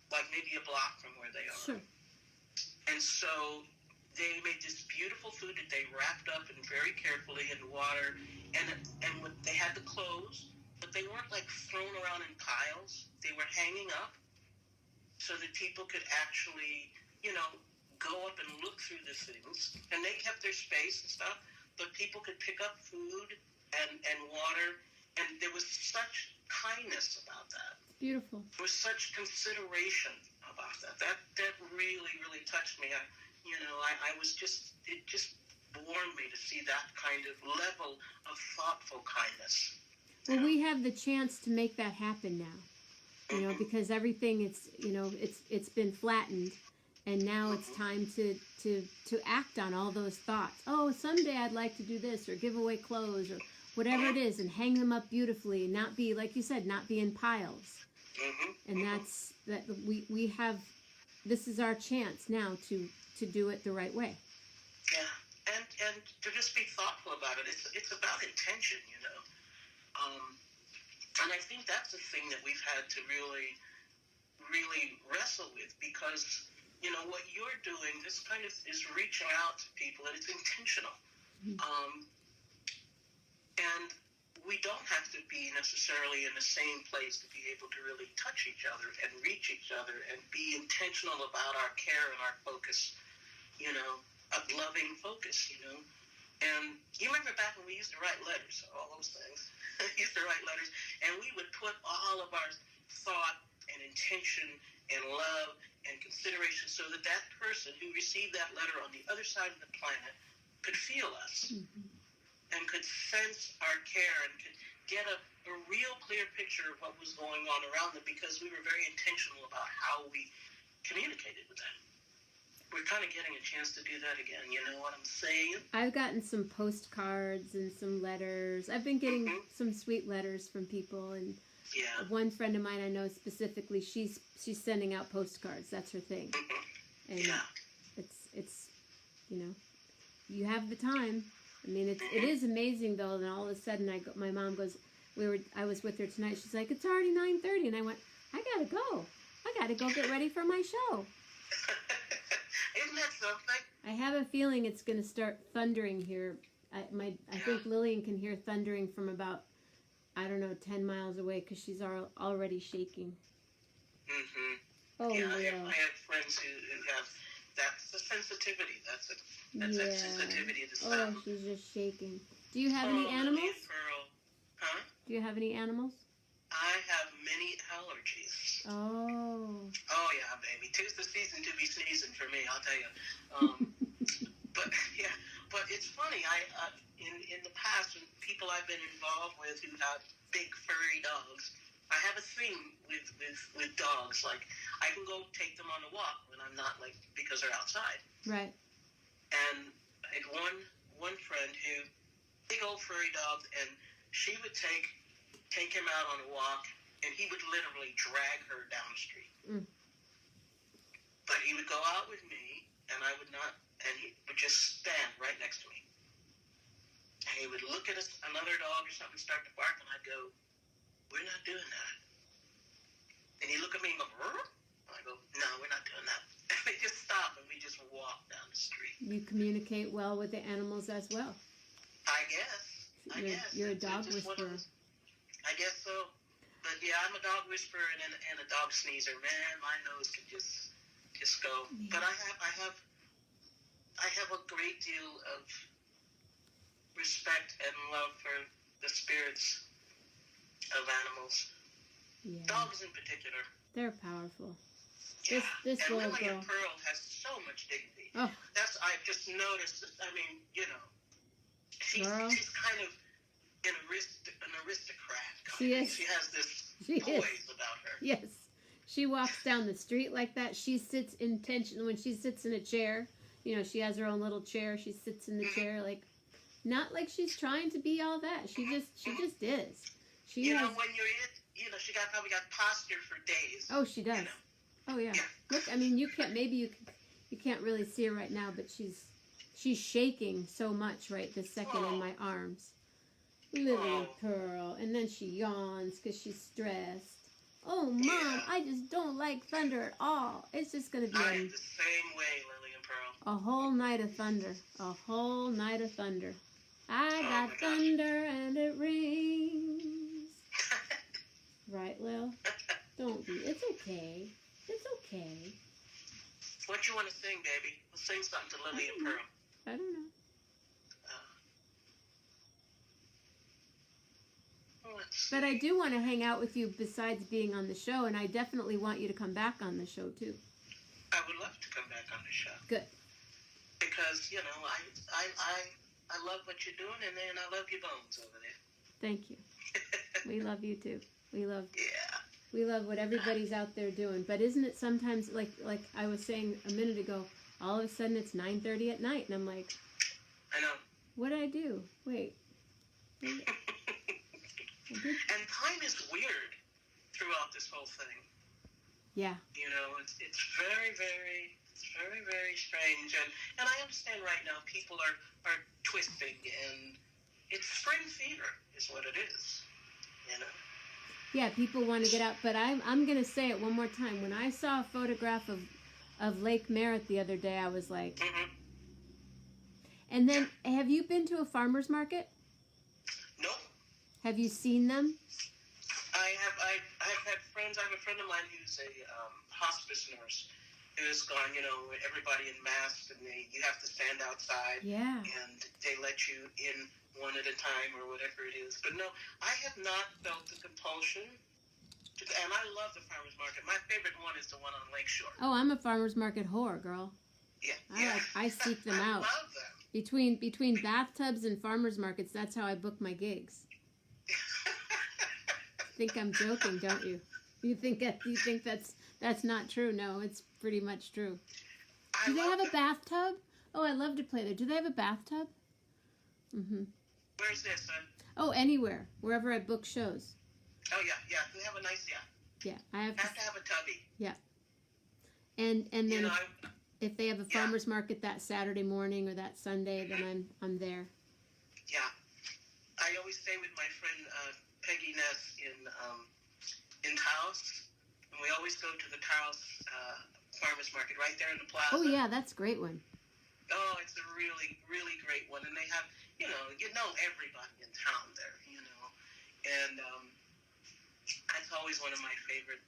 like maybe a block from where they are. Sure. And so they made this beautiful food that they wrapped up and very carefully in water, and they had the clothes, but they weren't like thrown around in piles. They were hanging up so that people could actually, go up and look through the things. And they kept their space and stuff, but people could pick up food and water, and there was such kindness about that. Beautiful. There was such consideration about that. That really, really touched me. I was just, it just warmed me to see that kind of level of thoughtful kindness. Well, we have the chance to make that happen now, because everything it's been flattened, and now it's time to act on all those thoughts. Oh, someday I'd like to do this, or give away clothes, or whatever it is, and hang them up beautifully, and not be, like you said, not be in piles. And that's that we have. This is our chance now to do it the right way. Yeah, and to just be thoughtful about it. It's about intention, I think that's the thing that we've had to really, really wrestle with, because, you know, what you're doing, this kind of is reaching out to people, and it's intentional. And we don't have to be necessarily in the same place to be able to really touch each other and reach each other and be intentional about our care and our focus, you know, a loving focus, you know. And you remember back when we used to write letters, all those things. We used to write letters, and we would put all of our thought and intention and love and consideration so that that person who received that letter on the other side of the planet could feel us. And could sense our care and could get a real clear picture of what was going on around them, because we were very intentional about how we communicated with them. We're kind of getting a chance to do that again, you know what I'm saying? I've gotten some postcards and some letters. I've been getting some sweet letters from people, and one friend of mine I know specifically, she's sending out postcards. That's her thing. And it's you know, you have the time. I mean, it is amazing though. And all of a sudden, my mom goes, I was with her tonight. She's like, it's already 9:30, and I went, I gotta go. I gotta go get ready for my show. Isn't that something? I have a feeling it's gonna start thundering here. I think Lillian can hear thundering from about, I don't know, 10 miles away, because she's already shaking. Oh, yeah, Leo. I have friends who have that's the sensitivity. That's that sensitivity to sound. Oh, she's just shaking. Do you have any animals? Pearl. Huh? Do you have any animals? I have many allergies. Oh. Oh yeah, baby. 'Tis the season to be sneezing for me, I'll tell you. But it's funny. In the past, when people I've been involved with who have big furry dogs, I have a thing with dogs. Like, I can go take them on a walk when I'm not, like, because they're outside. Right. And I had one friend who, big old furry dog, and she would take him out on a walk, and he would literally drag her down the street. But he would go out with me, and I would not, and he would just stand right next to me. And he would look at another dog or something, start to bark, and I'd go, we're not doing that. And he'd look at me and go, "Rrr?" And I go, no, we're not doing that. And they just stop, and we just walk down the street. You communicate well with the animals as well. I guess. You're a dog whisperer. I guess so. But yeah, I'm a dog whisperer and a dog sneezer. Man, my nose can just go. Yeah. But I have a great deal of respect and love for the spirits of animals. Yeah. Dogs in particular. They're powerful. Yeah. This and little Lily girl. and Pearl has so much dignity. Oh. I've just noticed. I mean, you know, she's kind of an aristocrat. She is. She has this poise about her. Yes. She walks down the street like that. She sits when she sits in a chair, you know, she has her own little chair. She sits in the chair, like, not like she's trying to be all that. She just is. She you know, when you're she probably got posture for days. Oh, she does. You know? Oh yeah. Look, I mean, you can't really see her right now, but she's shaking so much right this second in my arms. Little Pearl, and then she yawns because she's stressed. Oh, Mom, I just don't like thunder at all. It's just going to be I am the same way, Lily and Pearl. A whole night of thunder. A whole night of thunder. I got thunder and it rings. Right, Lil? Don't be. It's okay. It's okay. What you want to sing, baby? Let's sing something to Lily and Pearl. I don't know. But I do want to hang out with you besides being on the show, and I definitely want you to come back on the show, too. I would love to come back on the show. Good. Because, you know, I love what you're doing, and then I love your bones over there. Thank you. We love you, too. We love what everybody's out there doing. But isn't it sometimes, like I was saying a minute ago, all of a sudden it's 9:30 at night, and I'm like, I know. What did I do? Wait. And time is weird throughout this whole thing. Yeah. You know, it's very, very, very strange. And I understand right now people are twisting, and it's spring fever is what it is. You know? Yeah, people want to get out, but I'm gonna say it one more time. When I saw a photograph of Lake Merritt the other day, I was like. Mm-hmm. And then, have you been to a farmer's market? Nope. Have you seen them? I've had friends. I have a friend of mine who's a hospice nurse who's gone, everybody in masks, and you have to stand outside. Yeah. And they let you in one at a time or whatever it is. But no, I have not felt the compulsion. And I love the farmer's market. My favorite one is the one on Lakeshore. Oh, I'm a farmer's market whore, girl. Yeah. I seek them out. I love them. Between bathtubs and farmer's markets, that's how I book my gigs. Think I'm joking, don't you? You think that's not true? No, it's pretty much true. Do they have a bathtub? Oh, I love to play there. Do they have a bathtub? Mm-hmm. Where's this, son? Oh, anywhere, wherever I book shows. Oh yeah. They have a nice Yeah, I have to have a tubby. Yeah, and then if they have a farmer's market that Saturday morning or that Sunday, then I'm there. Yeah, I always stay with my friend Peggy Ness in Taos, and we always go to the Taos farmer's market right there in the plaza. Oh yeah, that's a great one. Oh, it's a really, really great one, and they have you know everybody in town there, and that's always one of my favorite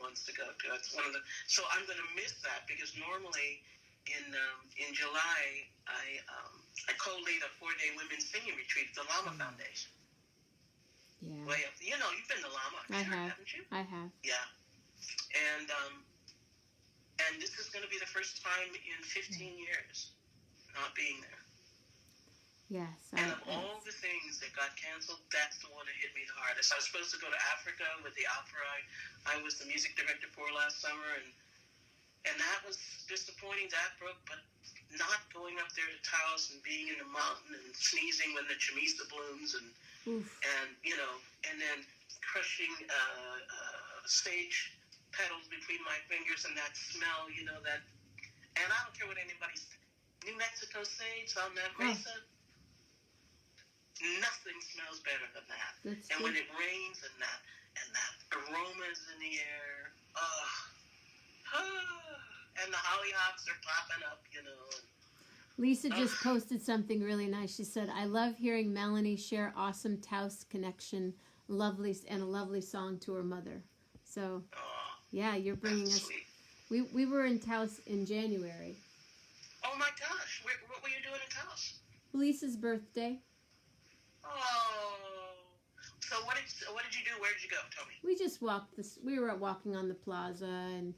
ones to go to. That's one of the. So I'm going to miss that because normally in July I co-lead a 4-day women's singing retreat at the Lama Foundation. Yeah. Way up. You've been to Lama, haven't you? I have. Yeah. And this is going to be the first time in 15 years not being there. Yes. And of all the things that got canceled, that's the one that hit me the hardest. I was supposed to go to Africa with the opera I was the music director for last summer, and that was disappointing, that broke, but not going up there to Taos and being in the mountain and sneezing when the chamisa blooms and then crushing stage pedals between my fingers and that smell, that, and I don't care what anybody's, New Mexico sage on that mesa. Nothing smells better than that. And when it rains and that aroma is in the air, and the hollyhocks are popping up, Lisa just posted something really nice. She said, "I love hearing Melanie share awesome Taos connection, a lovely song to her mother." So, yeah, you're bringing us. Sweet. We were in Taos in January. Oh my gosh! What were you doing in Taos? Lisa's birthday. Oh, so what did you do? Where did you go? Tell me. We just walked we were walking on the plaza, and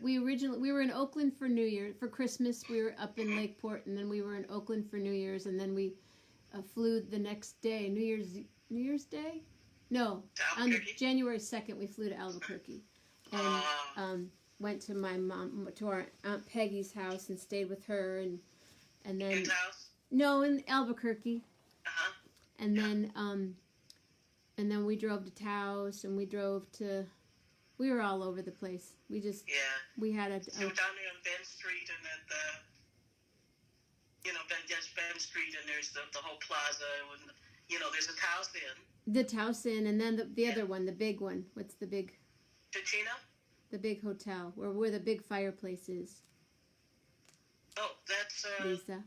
we were in Oakland for New Year. For Christmas, we were up in Lakeport, and then we were in Oakland for New Year's, and then we flew the next day, New Year's Day? No, on January 2nd, we flew to Albuquerque, and went to our Aunt Peggy's house and stayed with her, and then in Taos? No, in Albuquerque. And then we drove to Taos, and we were all over the place. We had so down there on Ben Street and at Ben Street, and there's the whole plaza, and there's a Taos Inn. The Taos Inn, and then the other one, the big one. What's the big? Ticino? The big hotel, where the big fireplace is. Oh, that's Lisa.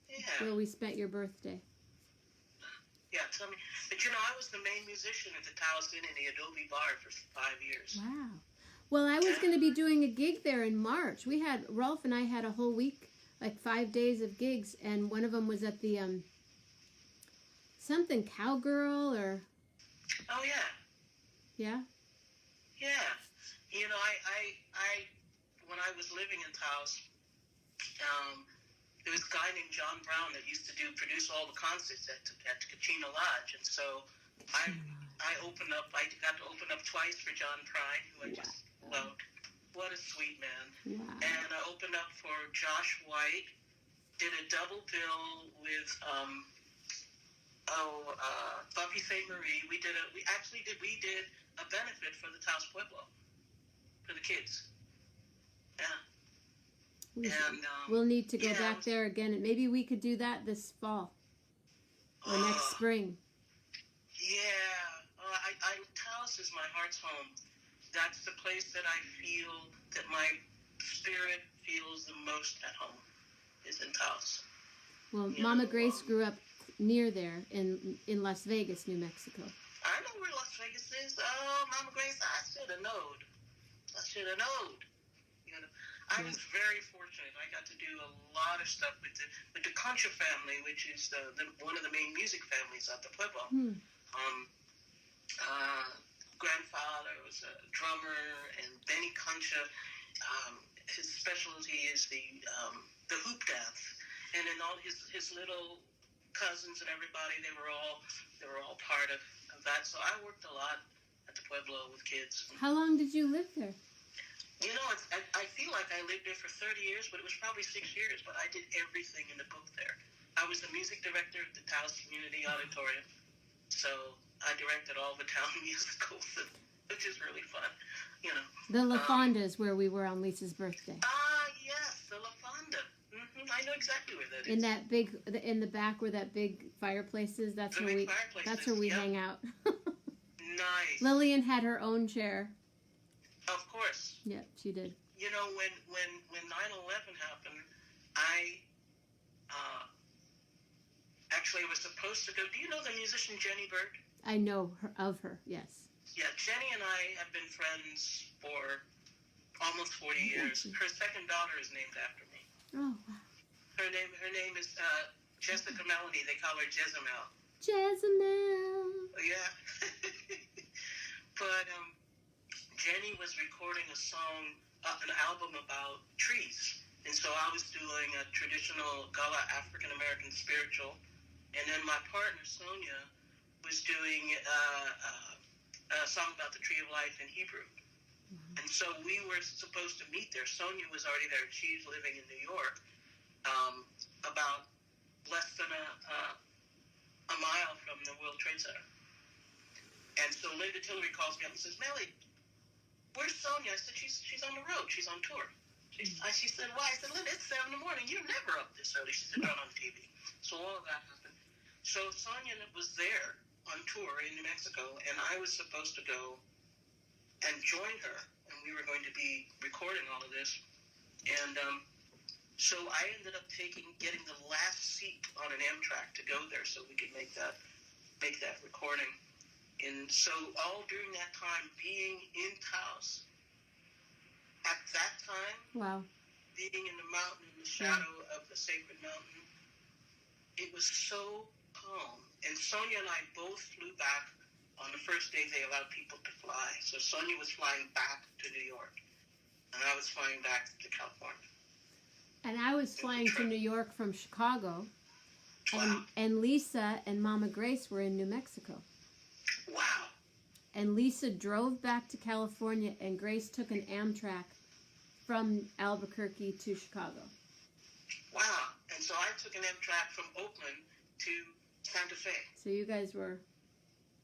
Yeah. Where we spent your birthday. Yeah, tell me. But I was the main musician at the Taos Inn in the Adobe Bar for 5 years. Wow. Well, I was going to be doing a gig there in March. Rolf and I had a whole week, like 5 days of gigs, and one of them was at the something Cowgirl or. Oh yeah. Yeah. Yeah. I when I was living in Taos, there was a guy named John Brown that used to produce all the concerts at Kachina Lodge, and so I got to open up twice for John Prine, who I just loved. What a sweet man. Wow. And I opened up for Josh White, did a double bill with Buffy St. Marie. We did a benefit for the Taos Pueblo for the kids. Yeah. We'll need to go back there again, and maybe we could do that this fall or next spring. Yeah, is my heart's home. That's the place that I feel that my spirit feels the most at home, is in Taos. Well, Mama Grace grew up near there in Las Vegas, New Mexico. I know where Las Vegas is. Oh, Mama Grace, I should have known. You know, I was very fortunate. I got to do a lot of stuff with the Concha family, which is one of the main music families at the Pueblo. Grandfather was a drummer, and Benny Concha, his specialty is the hoop dance, and then all his little cousins and everybody, they were all part of that. So I worked a lot at the Pueblo with kids. How long did you live there? You know, I feel like I lived there for 30 years, but it was probably 6 years. But I did everything in the book there. I was the music director of the Taos Community Auditorium, so I directed all the town musicals, which is really fun. You know, the La Fonda is where we were on Lisa's birthday. Yes, the La Fonda. I know exactly where that is. In the back where that big fireplace is. That's where we hang out. Nice. Lillian had her own chair. Of course. Yep, she did. You know, when 9/11 happened, I actually was supposed to go. Do you know the musician Jenny Bird? I know of her, yes. Yeah, Jenny and I have been friends for almost 40 years. Her second daughter is named after me. Oh, wow. Her name is Jessica Melanie. They call her Jezebel. Jezebel. Yeah. But Jenny was recording a song, an album about trees. And so I was doing a traditional Gullah African American spiritual. And then my partner, Sonia, was doing a song about the Tree of Life in Hebrew. And so we were supposed to meet there. Sonia was already there. She's living in New York, about less than a mile from the World Trade Center. And so Linda Tillery calls me up and says, Melly, where's Sonia? I said, she's on the road. She's on tour. She said, why? I said, Linda, it's 7 in the morning. You're never up this early. She said, not on TV. So all of that happened. So Sonia was there on tour in New Mexico, and I was supposed to go and join her, and we were going to be recording all of this. And so I ended up getting the last seat on an Amtrak to go there so we could make that recording. And so all during that time, being in Taos, at that time, wow, being in the mountain, in the shadow of the sacred mountain, it was so calm. And Sonia and I both flew back on the first day they allowed people to fly. So Sonia was flying back to New York, and I was flying back to California. And I was flying to New York from Chicago, Wow. and Lisa and Mama Grace were in New Mexico. Wow. And Lisa drove back to California, and Grace took an Amtrak from Albuquerque to Chicago. Wow. And so I took an Amtrak from Oakland to Santa Fe. So you guys were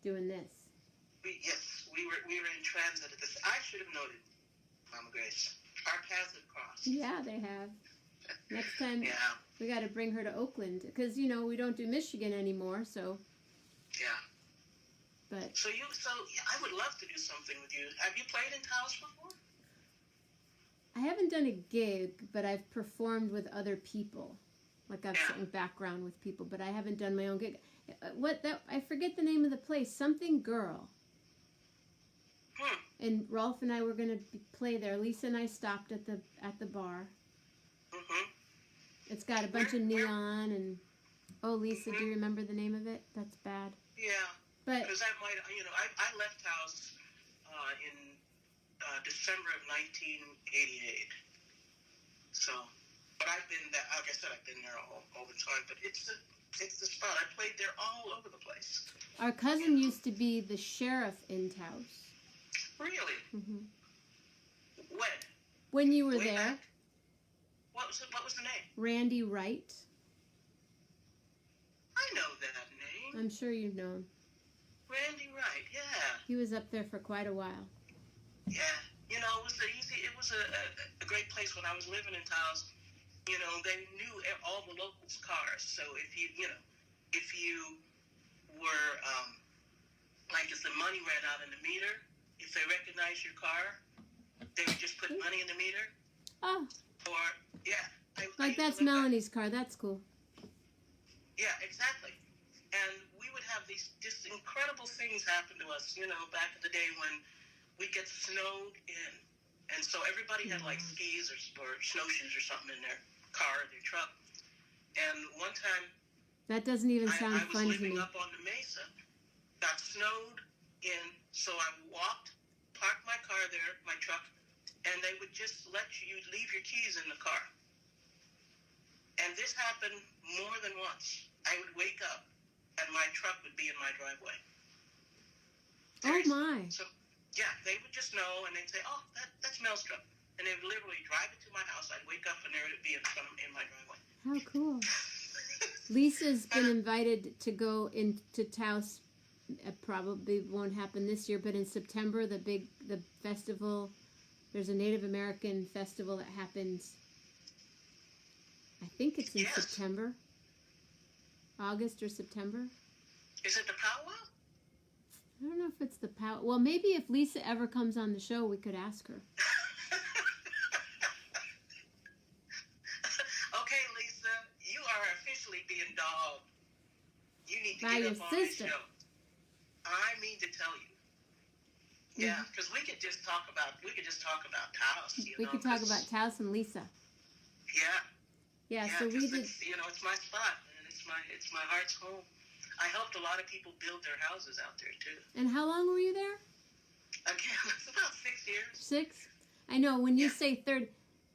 doing this. We were in transit at this. I should have noted, Mama Grace. Our paths have crossed. Yeah, they have. Next time, Yeah. we got to bring her to Oakland, because, we don't do Michigan anymore, so. Yeah. But So I would love to do something with you. Have you played in Taos before? I haven't done a gig, but I've performed with other people. Like I've sung background with people, but I haven't done my own gig. I forget the name of the place. Something Girl. And Rolf and I were going to play there. Lisa and I stopped at the bar. It's got a bunch of neon and. Oh, Lisa, do you remember the name of it? That's bad. Yeah. But because that might, I left Taos in December of 1988. So, but I've been there. Like I said, I've been there all the time. But it's the spot. I played there all over the place. Our cousin used to be the sheriff in Taos. Really? Mm-hmm. When? When you were Way there. back? What was the name? Randy Wright. I know that name. I'm sure you know him. Randy Wright. Yeah. He was up there for quite a while. Yeah. It was a great place when I was living in Taos. They knew all the locals' cars. So if you were, like it's in my money ran out in the meter, if they recognized your car, they would just put money in the meter. Oh. Or, yeah. Like that's Melanie's car. That's cool. Yeah, exactly. And we would have these just incredible things happen to us, back in the day when we'd get snowed in. And so everybody had like skis or snowshoes or something in their car or their truck. And one time, that doesn't even sound fun to me. I was living up on the mesa, got snowed in, so I parked my car there, my truck, and they would just let you leave your keys in the car. And this happened more than once. I would wake up, and my truck would be in my driveway. Oh, my. So, yeah, they would just know, and they'd say, oh, that's Mel's truck. And they would literally drive it to my house. I'd wake up, and there it would be in my driveway. How cool. Lisa's been invited to go into Taos. It probably won't happen this year, but in September, the festival, there's a Native American festival that happens, I think it's in September. August or September. Is it the powwow? I don't know if it's the powwow. Well, maybe if Lisa ever comes on the show, we could ask her. Okay, Lisa, you are officially being dogged. You need to by get your up on sister. this show. I mean to tell you. Yeah, because we could just talk about Taos. We could talk about Taos and Lisa. Yeah. Yeah, so we did. It's my spot, and it's my heart's home. I helped a lot of people build their houses out there too. And how long were you there? Again, it's about 6 years. 6? I know. When you say third,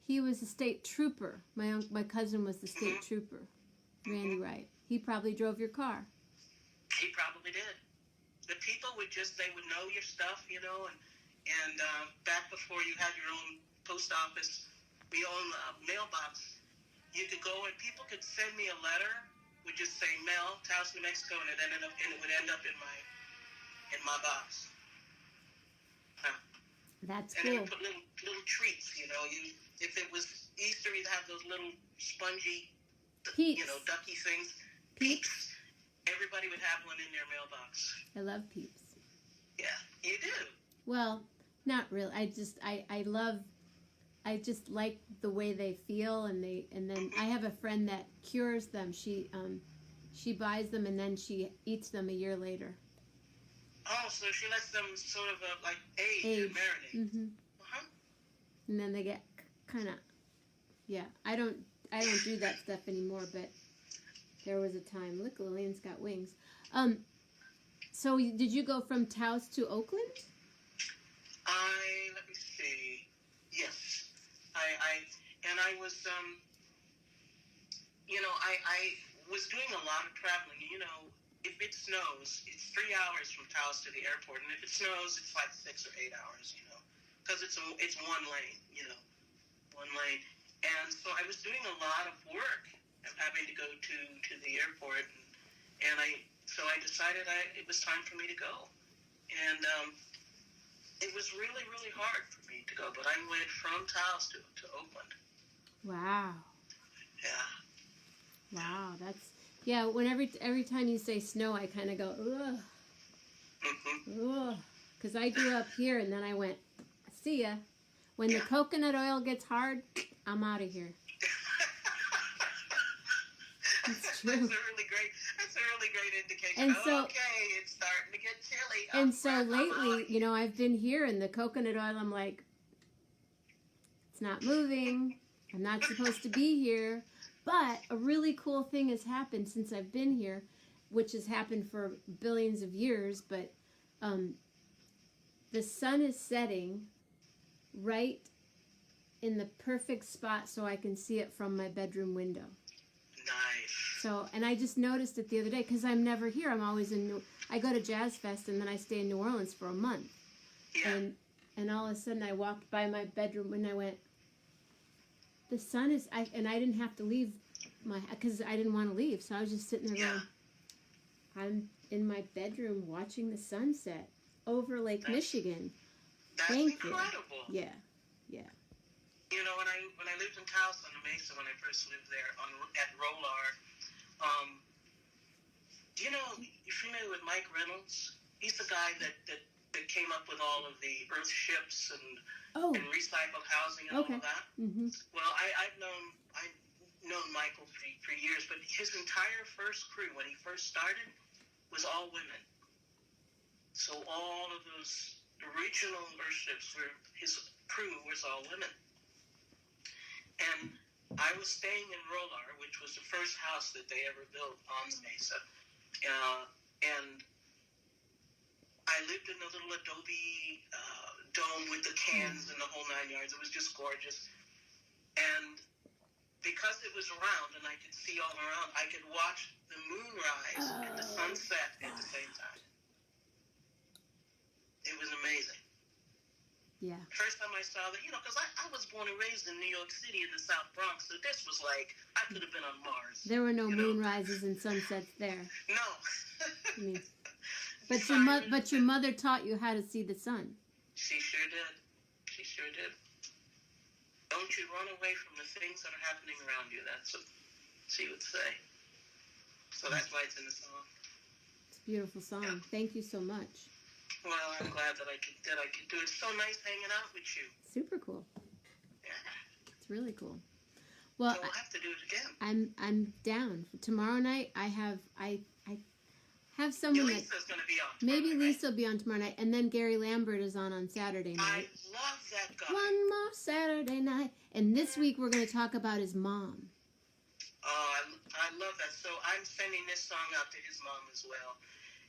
he was a state trooper. My cousin was the state trooper, Randy Wright. He probably drove your car. He probably did. The people would know your stuff, and back before you had your own post office, your own mailbox. You could go and people could send me a letter, would just say Mel, Taos, New Mexico, and it would end up in my box. That's and cool. And they would put little treats, if it was Easter, you'd have those little spongy, Peeps. Ducky things. Peeps. Everybody would have one in their mailbox. I love Peeps. Yeah, you do. Well, not really. I just like the way they feel, and then I have a friend that cures them. She buys them and then she eats them a year later. Oh, so she lets them sort of like age and marinate. Mm-hmm. Uh-huh. And then they get kind of, yeah. I don't do that stuff anymore, but there was a time. Look, Lillian's got wings. So did you go from Taos to Oakland? Let me see. Yes. I was, I was doing a lot of traveling. If it snows, it's 3 hours from Taos to the airport, and if it snows, it's like 6 or 8 hours, because it's one lane, one lane. And so I was doing a lot of work of having to go to the airport, and so I decided it was time for me to go. And it was really, really hard for me to go, but I went from Taos to Oakland. Wow. Yeah. Wow, yeah, every time you say snow, I kind of go, ugh. Ugh. Because I grew up here, and then I went, see ya. When the coconut oil gets hard, I'm out of here. It's true. That's a really great indication. And so, okay, it's starting to get chilly. And so lately, I've been here, and the coconut oil, I'm like, it's not moving. I'm not supposed to be here. But a really cool thing has happened since I've been here, which has happened for billions of years, but the sun is setting right in the perfect spot so I can see it from my bedroom window. Nice. So, and I just noticed it the other day because I'm never here. I'm always I go to Jazz Fest and then I stay in New Orleans for a month. Yeah. And all of a sudden I walked by my bedroom and I went, the sun is, and I didn't have to leave because I didn't want to leave. So I was just sitting there going, I'm in my bedroom watching the sunset over Lake Michigan. That's Thank incredible. You. Yeah. When I lived in Taos on the Mesa, when I first lived there at Rollard, you're familiar with Mike Reynolds? He's the guy that came up with all of the Earth ships and recycled housing and all of that. Mm-hmm. Well, I've known Michael for years, but his entire first crew when he first started was all women. So all of those original Earth ships his crew was all women. And I was staying in Rolar, which was the first house that they ever built on the mesa. And I lived in a little adobe dome with the cans and the whole 9 yards. It was just gorgeous. And because it was round and I could see all around, I could watch the moon rise and the sunset at the same time. It was amazing. Yeah. First time I saw that, because I was born and raised in New York City in the South Bronx, so this was like, I could have been on Mars. There were no moonrises and sunsets there. No. I mean, but your mother taught you how to see the sun. She sure did. She sure did. Don't you run away from the things that are happening around you. That's what she would say. So that's why it's in the song. It's a beautiful song. Yeah. Thank you so much. Well, I'm glad that I could do it. It's so nice hanging out with you. Super cool. Yeah. It's really cool. Well, so we'll have to do it again. I'm down. Tomorrow night I have someone Lisa's going to be on. Maybe Lisa will be on tomorrow night, and then Gary Lambert is on Saturday night. I love that guy. One more Saturday night, and this week we're going to talk about his mom. Oh, I love that. So I'm sending this song out to his mom as well.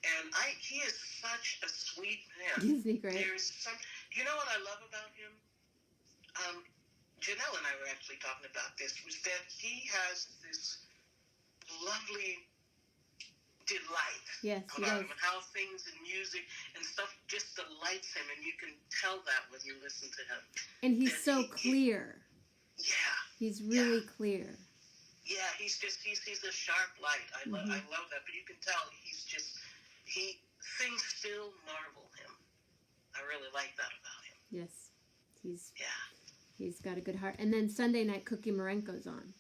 And he is such a sweet man. Isn't he great? You know what I love about him? Janelle and I were actually talking about this, was that he has this lovely delight about him, and how things and music and stuff just delights him, and you can tell that when you listen to him. And he's so clear. Yeah. He's really clear. Yeah, he's a sharp light. I love that, but you can tell things still marvel him. I really like that about him. Yes. He's got a good heart. And then Sunday night, Cookie Marenko's on.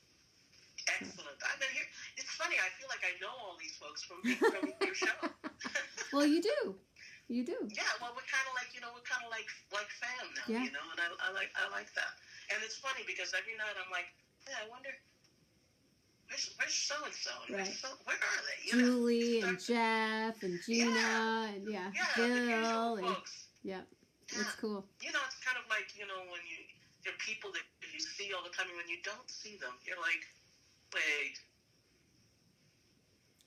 Excellent. I've been here. It's funny. I feel like I know all these folks from your show. Well, you do. You do. Yeah. Well, we're kind of like fam now. Yeah. And I like that. And it's funny because every night I'm like, I wonder. Where's so and so? Right. Where are they? Julie and Jeff and Gina and Bill and folks. It's cool. It's kind of like when there are people that you see all the time, and when you don't see them, you're like, wait.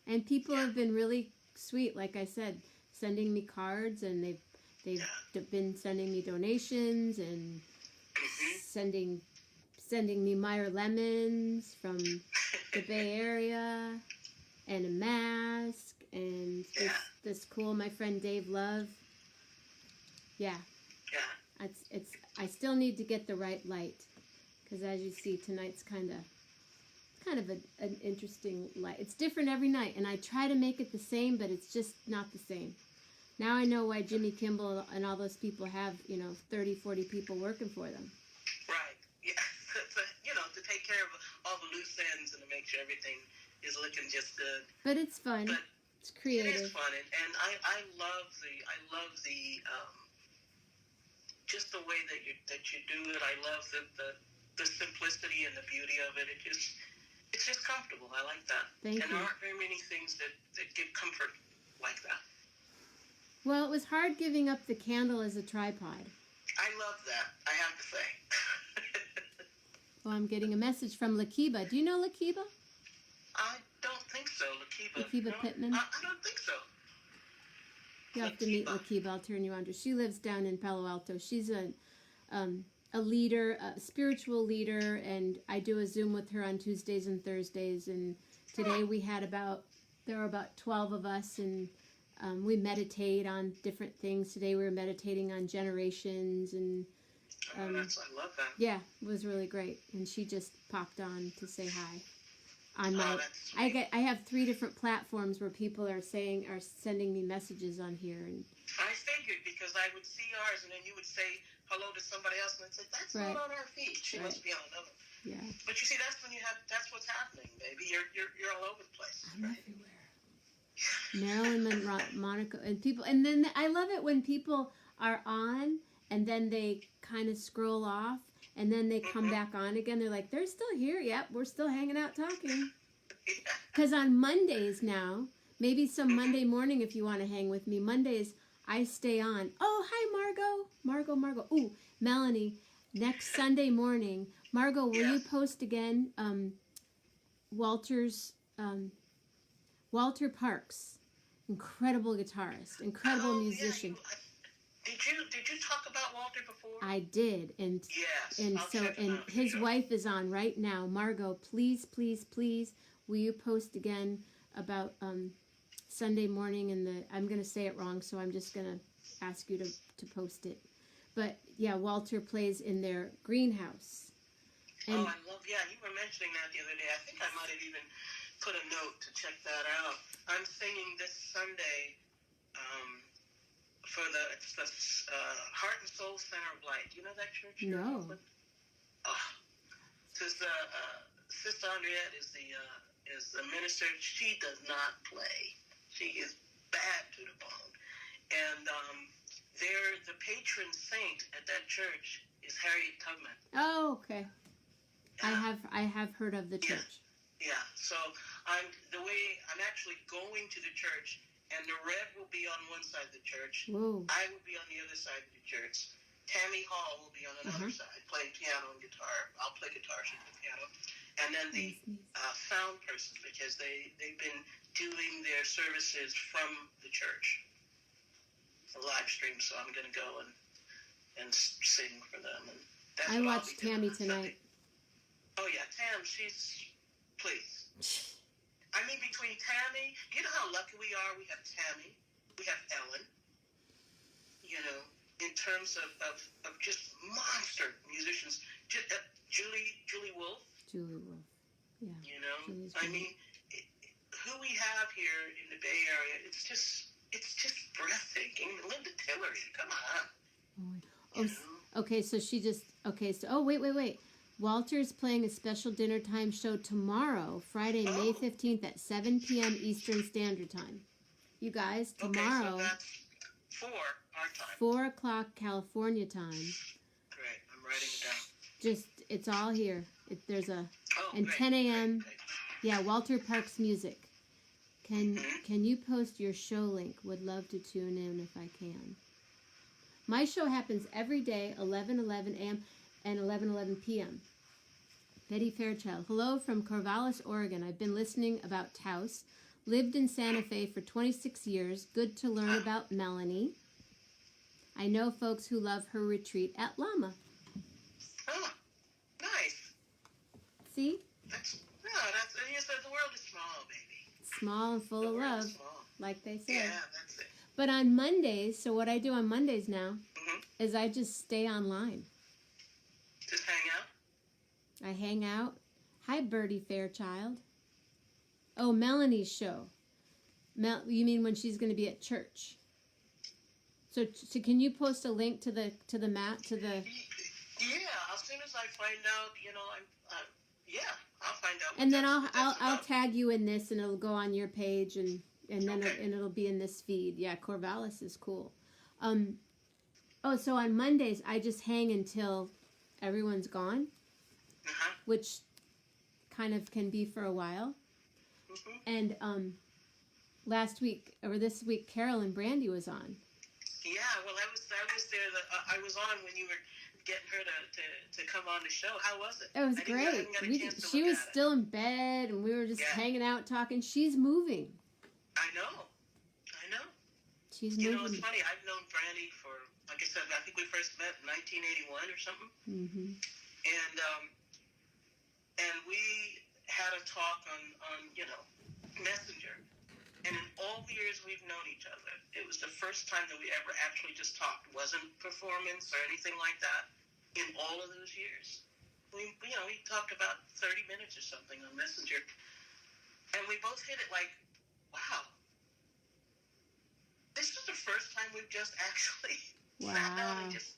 And people have been really sweet, like I said, sending me cards, and they've been sending me donations and sending me Meyer lemons from the Bay Area, and a mask, and this cool, my friend Dave Love. Yeah. I still need to get the right light, because as you see, tonight's kind of an interesting light. It's different every night, and I try to make it the same, but it's just not the same. Now I know why Jimmy Kimball and all those people have 30, 40 people working for them. Right. Yeah. To take care of all the loose ends and to make sure everything is looking just good. But it's fun. It's creative. It is fun, and I love the just the way that you do it. I love the simplicity and the beauty of it. It's just comfortable. I like that. Thank you. There aren't very many things that give comfort like that. Well, it was hard giving up the candle as a tripod. I love that, I have to say. Well, I'm getting a message from Lakiba. Do you know Lakiba? I don't think so. Lakiba Pittman? I don't think so. You'll have to meet Lakiba. I'll turn you on to her. She lives down in Palo Alto. She's a leader, a spiritual leader, and I do a Zoom with her on Tuesdays and Thursdays. And today there were about 12 of us, and we meditate on different things. Today we were meditating on generations, and I love that. Yeah, it was really great. And she just popped on to say hi. I have 3 different platforms where people are sending me messages on here, and I figured, because I would see ours, and then you would say hello to somebody else, and I'd say, that's not on our feed. She must be on another. Yeah. But you see, that's what's happening, baby. You're all over the place. I'm everywhere. Marilyn Monroe, Monica, and people. And then I love it when people are on and then they kind of scroll off and then they come back on again. They're like, they're still here. Yep, we're still hanging out talking. Because on Mondays now, maybe some Monday morning if you want to hang with me, Mondays I stay on. Oh, hi, Margot. Ooh, Melanie, next Sunday morning, Margot, will you post again Walter Parks, incredible guitarist, incredible musician. Yeah, did you talk about Walter before? I did, and yes, and I'll so check and out his sure. wife is on right now. Margot, please, will you post again about Sunday morning and I'm gonna say it wrong, so I'm just gonna ask you to post it. But yeah, Walter plays in their greenhouse. And, I love. Yeah, you were mentioning that the other day. I think I might have even put a note to check that out. I'm singing this Sunday for it's the Heart and Soul Center of Light. You know that church? No. Sister Andriette is the minister. She does not play. She is bad to the bone. And the patron saint at that church is Harriet Tubman. Oh, okay. I have heard of the church. Yeah. So I'm actually going to the church, and the Rev will be on one side of the church. Whoa. I will be on the other side of the church. Tammy Hall will be on another side, playing piano and guitar. I'll play guitar, she'll play piano. And then the sound persons, because they've been doing their services from the church, a live stream. So I'm going to go and sing for them. And that's I watched Tammy tonight. Oh yeah, Tam, please. I mean, between Tammy, you know how lucky we are. We have Tammy, we have Ellen. You know, in terms of just monster musicians, Julie Wolf. Julie Wolf, yeah. You know, I mean, who we have here in the Bay Area, it's just breathtaking. Linda Tillery, come on. Okay, so wait. Walter's playing a special dinner time show tomorrow, Friday, May 15th at 7 p.m. Eastern Standard Time. You guys, tomorrow. Okay, so that's 4 our time. 4 o'clock California time. Great, I'm writing it down. Just, it's all here. There's a, and great, 10 a.m. Great. Yeah, Walter Parks Music. Can you post your show link? Would love to tune in if I can. My show happens every day, 11:11 a.m. and 11:11 p.m. Betty Fairchild. Hello from Corvallis, Oregon. I've been listening about Taos. Lived in Santa Fe for 26 years. Good to learn about Melanie. I know folks who love her retreat at Lama. Oh, nice. See? The world is small, baby. Small and full of love, like they say. Yeah, that's it. But on Mondays, so what I do on Mondays now is I just stay online. Just hang out? I hang out. Hi, Birdie Fairchild. Oh, Melanie's show. You mean when she's going to be at church? So can you post a link to the mat to the? Yeah, as soon as I find out, I'll find out. And then I'll tag you in this, and it'll go on your page, and then it'll be in this feed. Yeah, Corvallis is cool. So on Mondays I just hang until everyone's gone, which kind of can be for a while. And last week or this week, Carol and Brandy was on. Yeah, well, I was there. I was on when you were getting her to come on the show. How was it? It was great. She was still in bed, and we were just hanging out talking. She's moving. I know. She's moving. You know, it's funny. I've known Brandy for, like I said, I think we first met in 1981 or something. Mm-hmm. And we had a talk on Messenger. And in all the years we've known each other, it was the first time that we ever actually just talked. It wasn't performance or anything like that. In all of those years, we talked about 30 minutes or something on Messenger, and we both hit it like, wow, this is the first time we've just actually sat down and just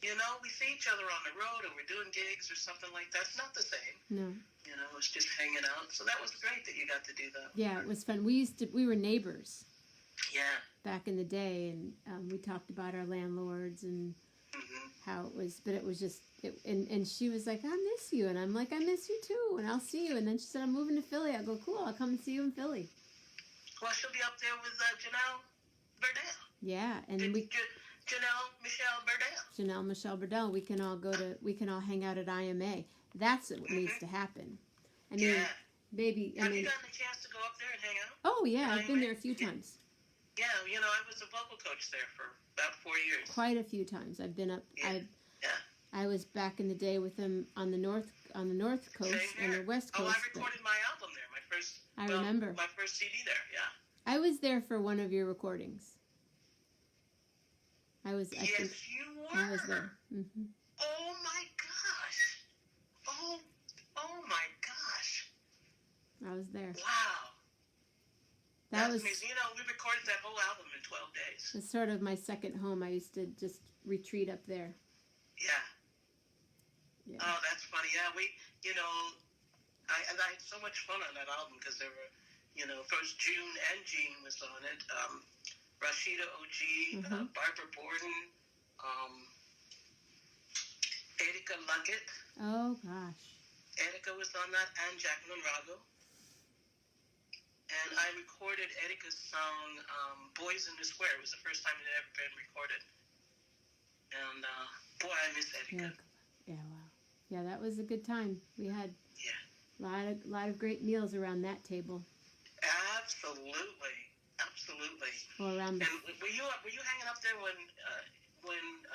you know, we see each other on the road or we're doing gigs or something like that. It's not the same. No. You know, it's just hanging out. So that was great that you got to do that. Yeah, it was fun. We were neighbors. Yeah. Back in the day, and we talked about our landlords and how it was, but it was just, and she was like, I miss you, and I'm like, I miss you too, and I'll see you, and then she said, I'm moving to Philly. I'll go, cool, I'll come and see you in Philly. Well, she'll be up there with Janelle Burdell. Yeah, and Janelle Michelle Burdell. Janelle Michelle Burdell, we can all hang out at IMA. That's what needs to happen. I mean, baby, Have you gotten a chance to go up there and hang out? Oh, yeah, I've been there a few times. Yeah, you know, I was a vocal coach there for about 4 years. Quite a few times. I've been up. Yeah. I was back in the day with them on the north coast and the west coast. Oh, I recorded my album there. I remember. My first CD there. Yeah. I was there for one of your recordings. Yes, you were. I was there. Mm-hmm. Oh my gosh. Oh my gosh. I was there. Wow. That was amazing. You know, we recorded that whole album in 12 days. It's sort of my second home. I used to just retreat up there. Yeah. Oh, that's funny. Yeah, you know, I had so much fun on that album because there were, you know, first June and Jean was on it. Rashida OG, Barbara Borden, Erika Luggett. Oh, gosh. Erika was on that, and Jacqueline Rago. And I recorded Erika's song, Boys in the Square. It was the first time it had ever been recorded. And, boy, I miss Erika. Yeah, wow. Yeah, that was a good time. We had a lot of great meals around that table. Absolutely. Well, and were you hanging up there when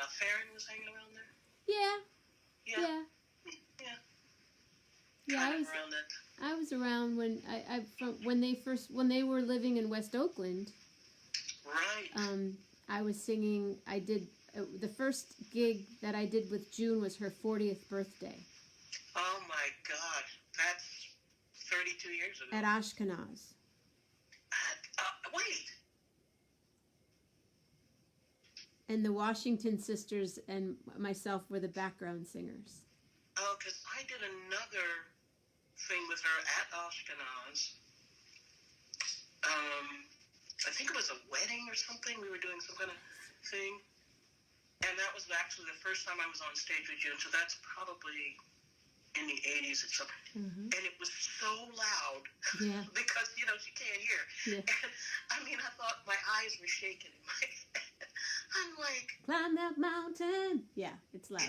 Farron was hanging around there? Yeah. I was around when when they were living in West Oakland. Right. I was singing. I did the first gig that I did with June was her 40th birthday. Oh my God, that's 32 years ago. At Ashkenaz. Wait. And the Washington Sisters and myself were the background singers. Oh, because I did another thing with her at Ashkenaz. I think it was a wedding or something. We were doing some kind of thing. And that was actually the first time I was on stage with you. And so that's probably in the 80s or something. Mm-hmm. And it was so loud. Yeah. Because, you know, she can't hear. Yeah. And, I mean, I thought my eyes were shaking in my head. I'm like... Climb that mountain. Yeah, it's loud.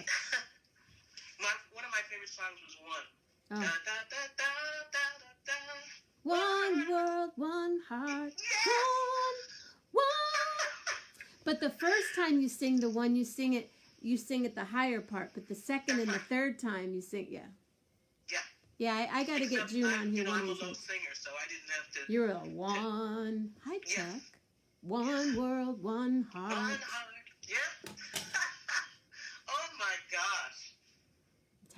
One of my favorite songs was One. Oh. Da, da, da, da, da, da, da. One world, one heart. Yes! One. But the first time you sing the one, you sing it the higher part. But the second and the third time you sing, Yeah. Yeah, I got to get June on here. I'm a low singer, so I didn't have to... You're a one. Hi, Chuck. Yes. One world, one heart. One heart. Yeah. Oh, my gosh.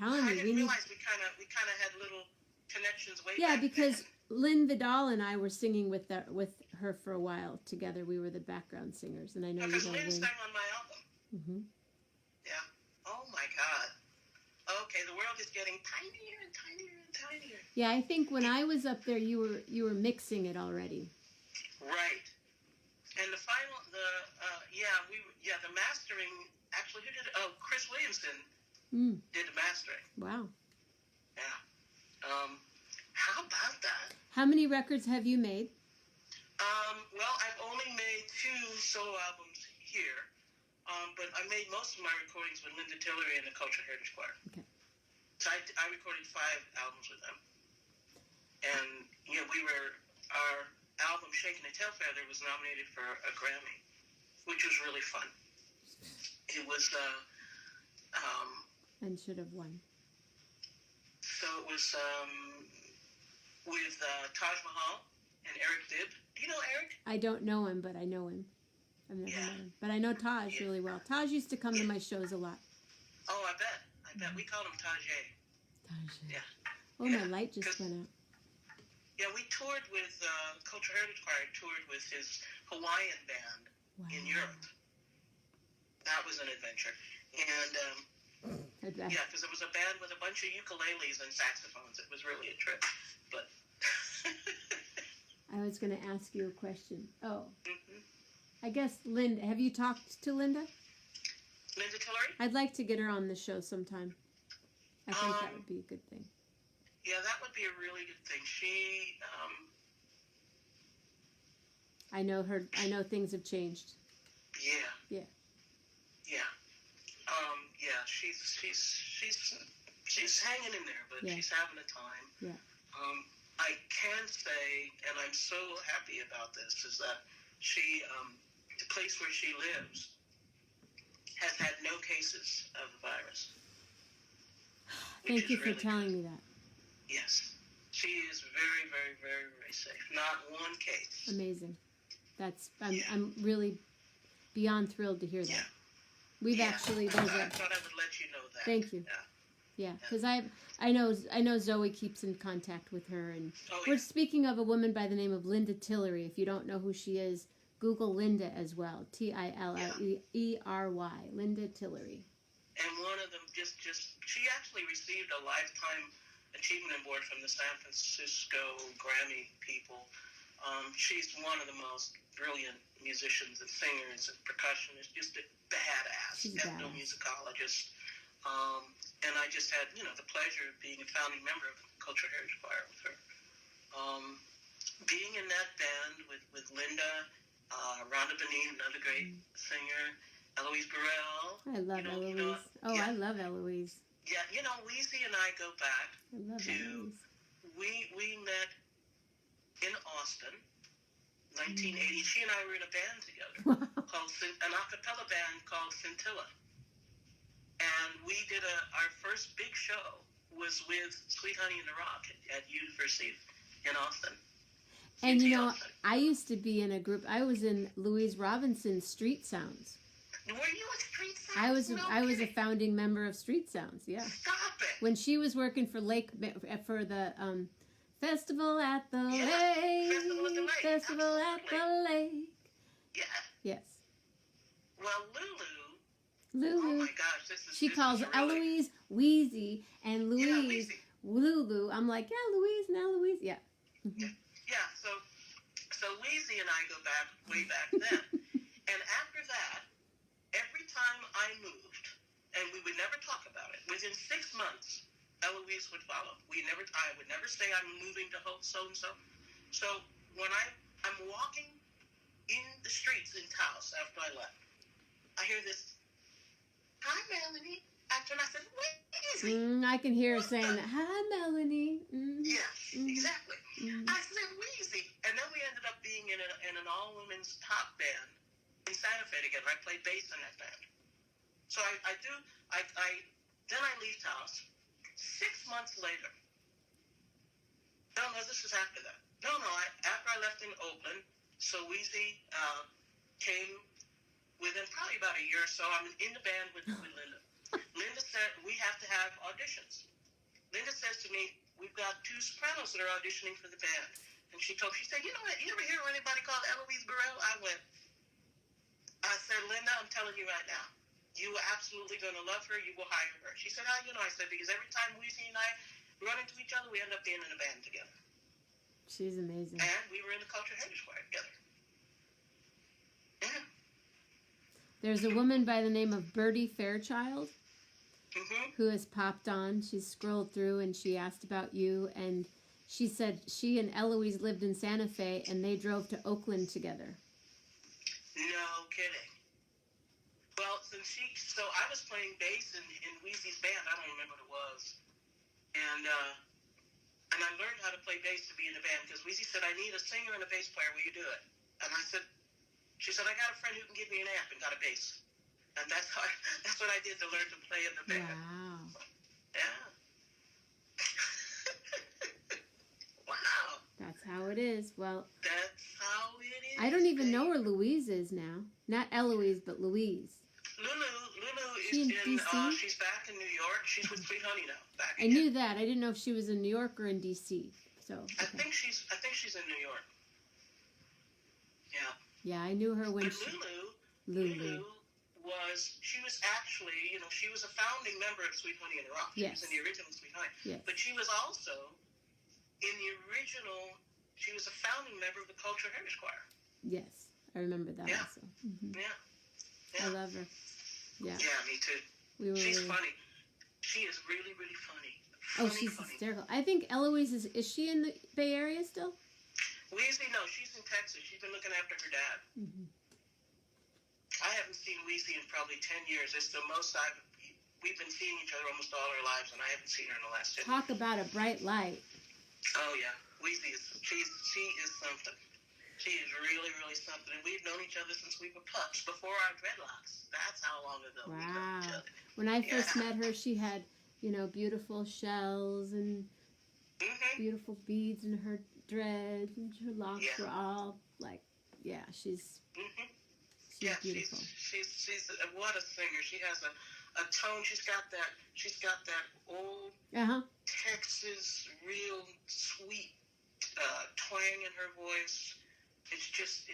I'm telling you, I didn't realize we kind of had little connections way back because then. Lynn Vidal and I were singing with her for a while together. We were the background singers, and I know you because know Lynn Lynn. sang on my album. Mm-hmm. Yeah. Oh my God. Okay, the world is getting tinier and tinier and tinier. Yeah, I think when I was up there, you were mixing it already. Right. And the final, the mastering. Actually, who did it? Oh, Chris Williamson did the mastering. Wow. Yeah. How about that? How many records have you made? Well, I've only made 2 solo albums here, but I made most of my recordings with Linda Tillery and the Cultural Heritage Choir. Okay. So I recorded 5 albums with them, and our album "Shaking the Tail Feather" was nominated for a Grammy, which was really fun. It was and should have won. So it was with Taj Mahal and Eric Bibb. Do you know Eric? I don't know him, but I know him. I've never met him. But I know Taj really well. Taj used to come to my shows a lot. Oh, I bet. We called him Tajay. Tajay. Yeah. Oh, my light just went out. Yeah, we toured with Cultural Heritage Choir, toured with his Hawaiian band in Europe. That was an adventure. And I bet. yeah, because it was a band with a bunch of ukuleles and saxophones. It was really a trip. But I was going to ask you a question. Oh, Mhm. I guess Linda. Have you talked to Linda? Linda Tillery? I'd like to get her on the show sometime. I think that would be a good thing. Yeah, that would be a really good thing. She, I know her. I know things have changed. yeah. Yeah. Yeah. Yeah, she's hanging in there, but Yeah. she's having a time. Yeah. I can say, and I'm so happy about this, is that she, the place where she lives, has had no cases of the virus. Thank you for telling me that. Yes. She is very, very, very, very safe. Not one case. Amazing. I'm really beyond thrilled to hear that. Yeah. We've actually I thought I would let you know that. Thank you. Yeah, because I know Zoe keeps in contact with her, and we're speaking of a woman by the name of Linda Tillery. If you don't know who she is, Google Linda as well. Tillery. Linda Tillery. And one of them she actually received a Lifetime Achievement Award from the San Francisco Grammy people. She's one of the most brilliant musicians and singers and percussionists, just a badass ethnomusicologist. And I just had, the pleasure of being a founding member of the Cultural Heritage Choir with her. Being in that band with Linda, Rhonda Benin, another great singer, Eloise Burrell. I love Eloise. I love Eloise. Yeah, Weezy and I go back Eloise. We met in Austin, 1980. She and I were in a band together, called an a cappella band called Scintilla. And we did our first big show was with Sweet Honey in the Rock at University in Austin. And Austin. I used to be in a group. I was in Louise Robinson's Street Sounds. Were you at Street Sounds? I was a founding member of Street Sounds. Yeah. Stop it. When she was working for the Festival at the Lake. Festival at the Lake. Yeah. Yes. Well, Lulu. Oh my gosh, she calls Eloise Wheezy and Louise Lulu. I'm like, yeah, Louise, now Louise. Yeah. Yeah, so Wheezy and I go back, way back then. And after that, every time I moved, and we would never talk about it, within 6 months, Eloise would follow. I would never say I'm moving to so-and-so. So when I'm walking in the streets in Taos after I left, I hear this, "Hi, Melanie." After I said, "Wheezy." I can hear her saying that. "Hi, Melanie." Mm-hmm. Yes, exactly. Mm-hmm. I said, "Wheezy." And then we ended up being in an all-women's top band in Santa Fe together. I played bass in that band. So then I leave Taos. 6 months later. No, this is after that. After I left in Oakland, so Wheezy came within probably about a year or so. I'm in the band with Linda. Linda said, "We have to have auditions." Linda says to me, "We've got 2 sopranos that are auditioning for the band." And she said, "You know what, you ever hear of anybody called Eloise Burrell?" I said, "Linda, I'm telling you right now, you are absolutely going to love her. You will hire her." She said, "How do you know?" I said, "Because every time Weezy and I run into each other, we end up being in a band together." She's amazing. And we were in the Cultural Heritage Choir together. Yeah. There's a woman by the name of Bertie Fairchild who has popped on. She's scrolled through and she asked about you, and she said she and Eloise lived in Santa Fe and they drove to Oakland together. No kidding. Well, so I was playing bass in Weezy's band. I don't remember what it was. And I learned how to play bass to be in a band because Weezy said, "I need a singer and a bass player. Will you do it?" And she said, "I got a friend who can give me an amp," and got a bass. And that's what I did to learn to play in the band. Wow. Yeah. Wow. That's how it is. Well, that's how it is. I don't even know where Louise is now. Not Eloise, but Louise. Lulu is in DC? She's back in New York. She's with Sweet Honey now. I knew that. I didn't know if she was in New York or in DC. So okay. I think she's in New York. Yeah. Yeah, I knew her when Lulu was she was actually, she was a founding member of Sweet Honey in the Rock. She Yes. was in the original Sweet Honey. Yes. But she was also in the original, she was a founding member of the Cultural Heritage Choir. Yes, I remember that Yeah. also. Mm-hmm. Yeah. I love her. Yeah. Yeah, me too. She's funny. She is really, really funny. She's funny. hysterical. I think Eloise is she in the Bay Area still? Weezy, no, she's in Texas. She's been looking after her dad. Mm-hmm. I haven't seen Weezy in probably 10 years. It's the most we've been seeing each other almost all our lives, and I haven't seen her in the last 10 years. Talk about a bright light. Oh, yeah. Weezy she is something. She is really, really something. And we've known each other since we were pups, before our dreadlocks. That's how long ago we've known each other. When I first met her, she had, beautiful shells and beautiful beads in her dreads, and her locks were all like, she's beautiful. She's what a singer. She has a tone. She's got that old Texas, real sweet twang in her voice. It's just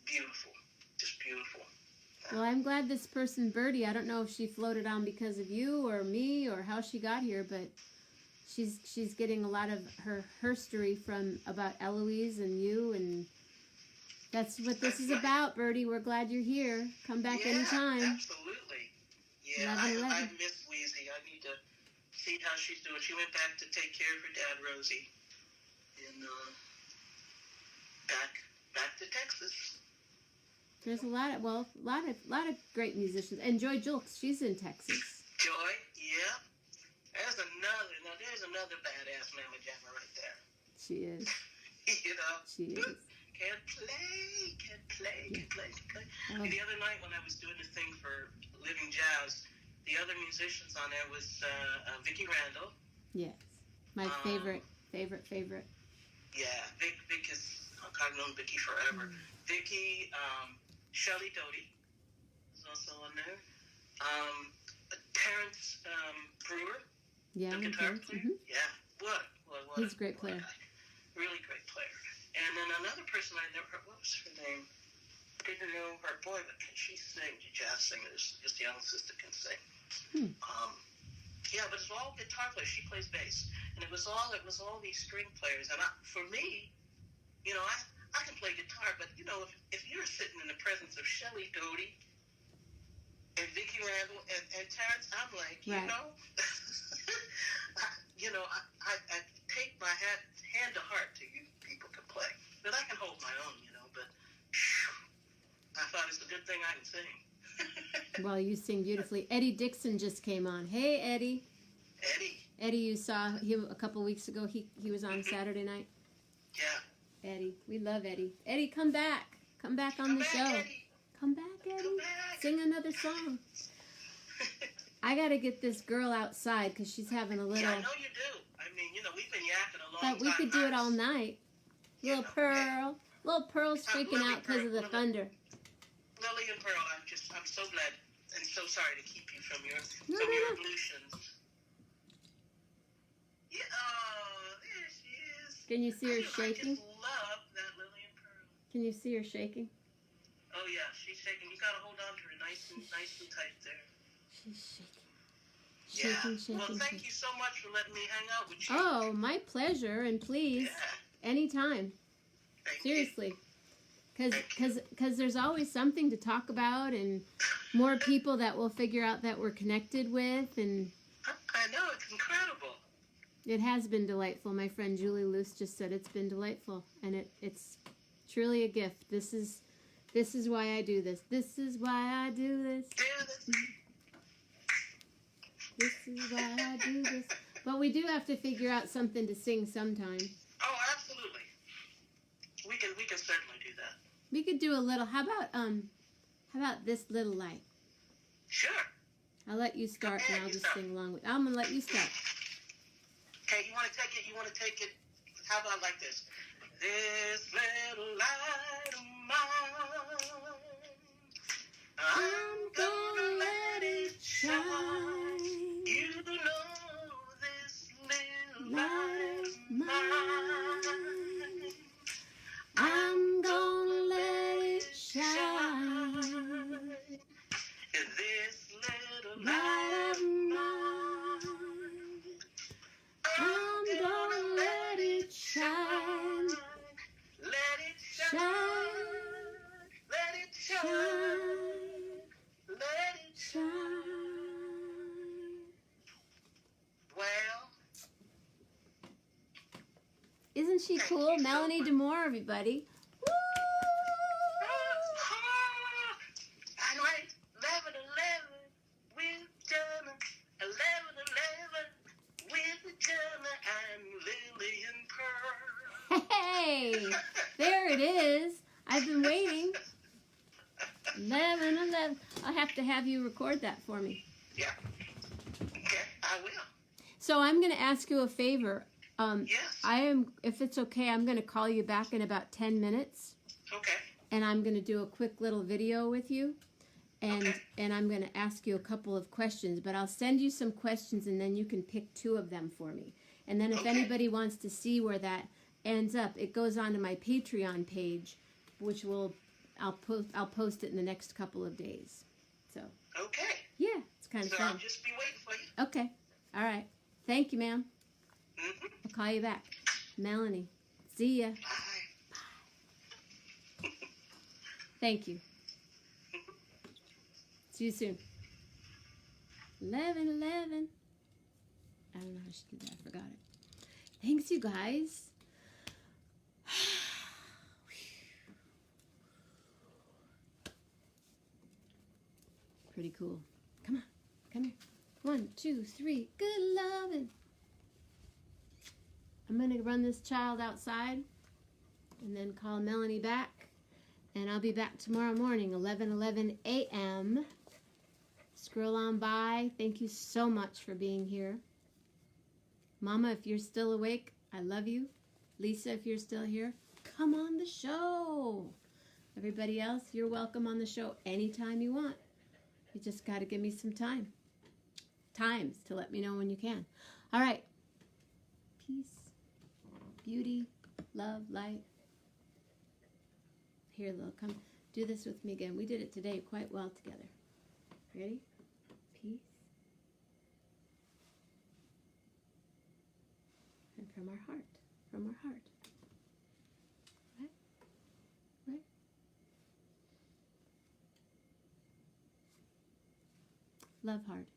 beautiful. Just beautiful. Well, I'm glad this person, Birdie, I don't know if she floated on because of you or me or how she got here, but she's getting a lot of her history from about Eloise and you, and that's what this is about, Birdie. We're glad you're here. Come back anytime. Absolutely. Yeah, I miss Weezy. I need to see how she's doing. She went back to take care of her dad, Rosie, and back to Texas. There's a lot of great musicians. And Joy Julks, she's in Texas. Joy, yeah. There's another badass mamma jamma right there. She is. She is. Can't play. Oh. The other night when I was doing the thing for Living Jazz, the other musicians on there was Vicki Randall. Yes. My favorite. Yeah, Vic is, I've known Vicki forever. Vicki, Shelley Doty is also on there. Terrence Brewer, the guitar player. Mm-hmm. Yeah, what he's a great player. Really great player. And then another person I never heard, what was her name? Didn't know her. Boy, but can she sing? The jazz singer, just the young sister can sing. Yeah, but it's all guitar players. She plays bass, and it was all these string players. And for me, I can play guitar, but if you're sitting in the presence of Shelley Doty and Vicki Randall and Terrence, I'm like, I take my hand to heart to you people can play. But I can hold my own, but I thought it's a good thing I can sing. Well, you sing beautifully. Eddie Dixon just came on. Hey, Eddie. Eddie, you saw him a couple weeks ago. He was on Saturday night. Yeah. Eddie, we love Eddie. Eddie, come back. Come back on the show. Eddie. Come back, Eddie. Come back. Sing another song. I got to get this girl outside because she's having a little... Yeah, I know you do. I mean, we've been yakking a long time. But we could do it all night. Little Pearl's freaking out because of the thunder. Lily and Pearl, I'm so glad and so sorry to keep you from your ablutions. Yeah, there she is. Can you see her shaking? I just love that Lily and Pearl. Can you see her shaking? Oh yeah, she's shaking. You gotta hold on to her nice and tight there. She's shaking. Well, thank you so much for letting me hang out with you. Oh, my pleasure, and please, anytime. Seriously. Because there's always something to talk about and more people that we'll figure out that we're connected with. And I know, it's incredible. It has been delightful. My friend Julie Luce just said it's been delightful. And it's truly a gift. This is why I do this. This is why I do this. This is why I do this. But we do have to figure out something to sing sometime. Oh, absolutely. We can certainly do that. We could do a little. How about this little light? Sure. I'll let you start, and I'll just sing along with. I'm gonna let you start. Okay, you want to take it. How about like this? This little light of mine, I'm gonna let it shine. You know this little light of mine, I'm gonna let it shine. Isn't she Thank cool? you so Melanie much. DeMore, everybody. Woo! I write 11:11 with Jenna. 11:11 with Jenna and Lily and Pearl. Hey, there it is. I've been waiting. 11:11. I'll have to have you record that for me. Yeah. Okay, I will. So I'm going to ask you a favor. Yes. If it's okay, I'm going to call you back in about 10 minutes. Okay. And I'm going to do a quick little video with you. And, Okay. and I'm going to ask you a couple of questions. But I'll send you some questions, and then you can pick 2 of them for me. And then if Okay. anybody wants to see where that ends up, it goes onto my Patreon page, which I'll post it in the next couple of days. So, Okay. yeah, it's kind of So fun. I'll just be waiting for you. Okay. All right. Thank you, ma'am. Mm-hmm. I'll call you back. Melanie. See ya. Bye. Thank you. See you soon. 11:11. I don't know how she did that. I forgot it. Thanks, you guys. Pretty cool. Come on. Come here. 1, 2, 3. Good loving. I'm going to run this child outside and then call Melanie back. And I'll be back tomorrow morning, 11:11 a.m. Scroll on by. Thank you so much for being here. Mama, if you're still awake, I love you. Lisa, if you're still here, come on the show. Everybody else, you're welcome on the show anytime you want. You just got to give me some times to let me know when you can. All right. Peace, beauty, love, light. Here, Lil, come do this with me again. We did it today quite well together. Ready? Peace. And from our heart. From our heart. Right? Right? Love heart.